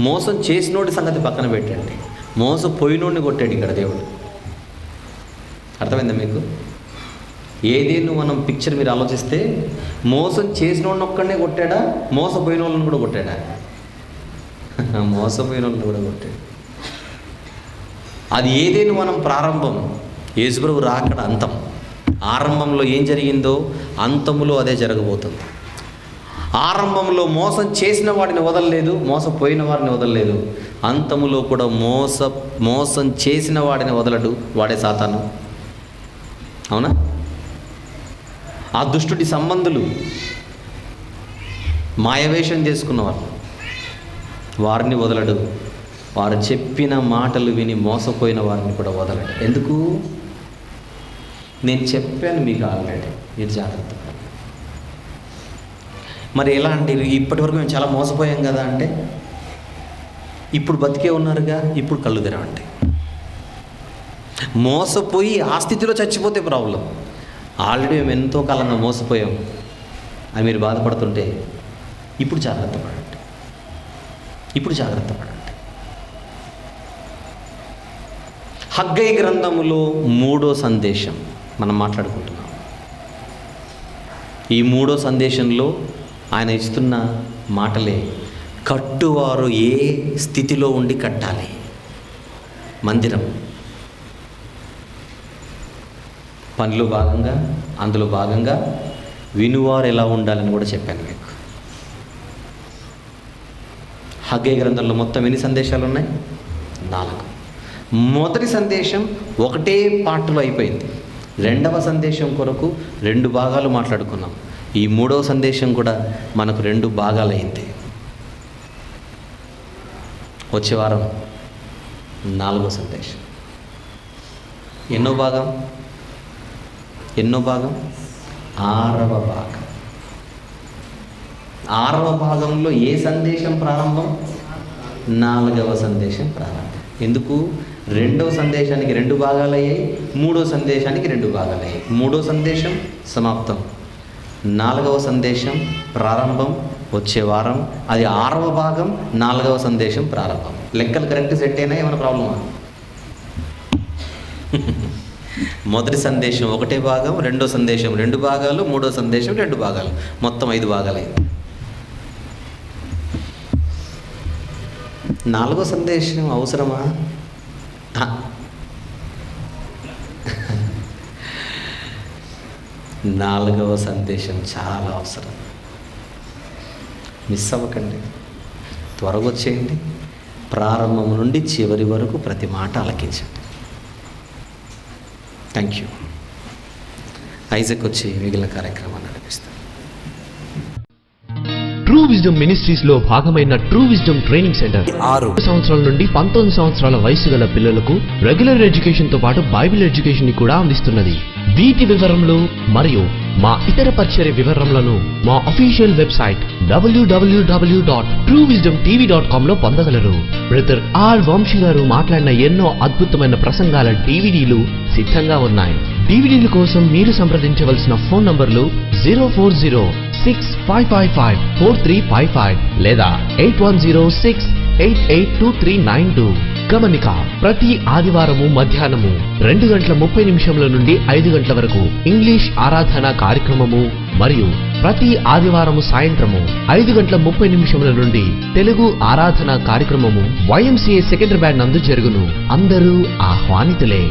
S2: మోసం చేసినోడి సంగతి పక్కన పెట్టండి, మోసపోయినోడిని కొట్టాడు ఇక్కడ దేవుడు. అర్థమైందా మీకు? ఏదేను మనం పిక్చర్ మీరు ఆలోచిస్తే, మోసం చేసినోడిని ఒక్కడనే కొట్టాడా, మోసపోయిన వాళ్ళని కూడా కొట్టాడా? మోసపోయిన వాళ్ళని కూడా కొట్టాడు. అది ఏదేను మనం ప్రారంభం, యేసుప్రభు రాకడ అంతం. ఆరంభంలో ఏం జరిగిందో అంతములో అదే జరగబోతుంది. ఆరంభంలో మోసం చేసిన వాడిని వదలలేదు, మోసపోయిన వాడిని వదలలేదు. అంతములో కూడా మోసం చేసిన వాడిని వదలడు, వాడే సాతాను. అవునా? ఆ దుష్టుడి సంబంధులు, మాయవేషం చేసుకున్నవారు, వారిని వదలడు. వారు చెప్పిన మాటలు విని మోసపోయిన వారిని కూడా వదలడు. ఎందుకు? నేను చెప్పాను మీకు ఆల్రెడీ, మీరు జాగ్రత్త. మరి ఎలా అంటే ఇప్పటి వరకు మేము చాలా మోసపోయాం కదా అంటే, ఇప్పుడు బతికే ఉన్నారుగా, ఇప్పుడు కళ్ళు తెరవండి. మోసపోయి ఆ స్థితిలో చచ్చిపోతే ప్రాబ్లం. ఆల్రెడీ మేము ఎంతో కాలంగా మోసపోయాం అని మీరు బాధపడుతుంటే ఇప్పుడు జాగ్రత్త పడండి. ఇప్పుడు జాగ్రత్త పడండి. హగ్గయి గ్రంథములో 3వ సందేశం మనం మాట్లాడుకుంటున్నాం. ఈ 3వ సందేశంలో ఆయన ఇస్తున్న మాటలే, కట్టువారు ఏ స్థితిలో ఉండి కట్టాలి మందిరం. పనిలో భాగంగా, అందులో భాగంగా వినువారు ఎలా ఉండాలని కూడా చెప్పాను మీకు. హగ్గయి గ్రంథంలో మొత్తం ఎన్ని సందేశాలు ఉన్నాయి? 4. మొదటి సందేశం ఒకటే పార్ట్లో అయిపోయింది. 2వ సందేశం కొరకు 2 భాగాలు మాట్లాడుకున్నాం. ఈ 3వ సందేశం కూడా మనకు 2 భాగాలైంది. వచ్చే వారం 4వ సందేశం. ఎన్నో భాగం? 6వ భాగం. 6వ భాగంలో ఏ సందేశం ప్రారంభం? 4వ సందేశం ప్రారంభం. ఎందుకు? 2వ సందేశానికి 2 భాగాలయ్యాయి, 3వ సందేశానికి 2 భాగాలయ్యాయి. 3వ సందేశం సమాప్తం, 4వ సందేశం ప్రారంభం. వచ్చే వారం అది 6వ భాగం, 4వ సందేశం ప్రారంభం. లెక్కలు కరెక్ట్ సెట్ అయినా ఏమైనా ప్రాబ్లమా? మొదటి సందేశం ఒకటే భాగం, 2వ సందేశం 2 భాగాలు, 3వ సందేశం 2 భాగాలు, మొత్తం 5 భాగాలైంది. 4వ సందేశం అవసరమా? 4వ సందేశం చాలా అవసరం. మిస్ అవ్వకండి, త్వరగా వచ్చేయండి. ప్రారంభం నుండి చివరి వరకు ప్రతి మాట ఆలకించండి. Thank you. ఐజక్ వచ్చి మిగిలిన కార్యక్రమాన్ని నడిపిస్తాను.
S1: ట్రూ విజ్డమ్ మినిస్ట్రీస్ లో భాగమైన ట్రూ విజ్డమ్ ట్రైనింగ్ సెంటర్ 6 సంవత్సరాల నుండి 19 సంవత్సరాల వయసు గల పిల్లలకు రెగ్యులర్ ఎడ్యుకేషన్ తో పాటు బైబిల్ ఎడ్యుకేషన్ ని కూడా అందిస్తున్నది. వీటి వివరములు మరియు మా ఇతర పరిచర్య వివరములను మా అఫీషియల్ వెబ్సైట్ www.truewisdomtv.com లో పొందగలరు. బ్రదర్ ఆర్ వంశీ గారు మాట్లాడిన ఎన్నో అద్భుతమైన ప్రసంగాల డివిడీలు సిద్ధంగా ఉన్నాయి. డివిడీల కోసం మీరు సంప్రదించవలసిన ఫోన్ నంబర్లు 04065554355 లేదా 8106882392. గమనిక, ప్రతి ఆదివారము మధ్యాహ్నము 2:30 నుండి 5 గంటల వరకు ఇంగ్లీష్ ఆరాధన కార్యక్రమము మరియు ప్రతి ఆదివారము సాయంత్రము 5:30 నుండి తెలుగు ఆరాధన కార్యక్రమము YMCA సెకండరీ బ్యాండ్ నందు జరుగును. అందరూ ఆహ్వానితులే.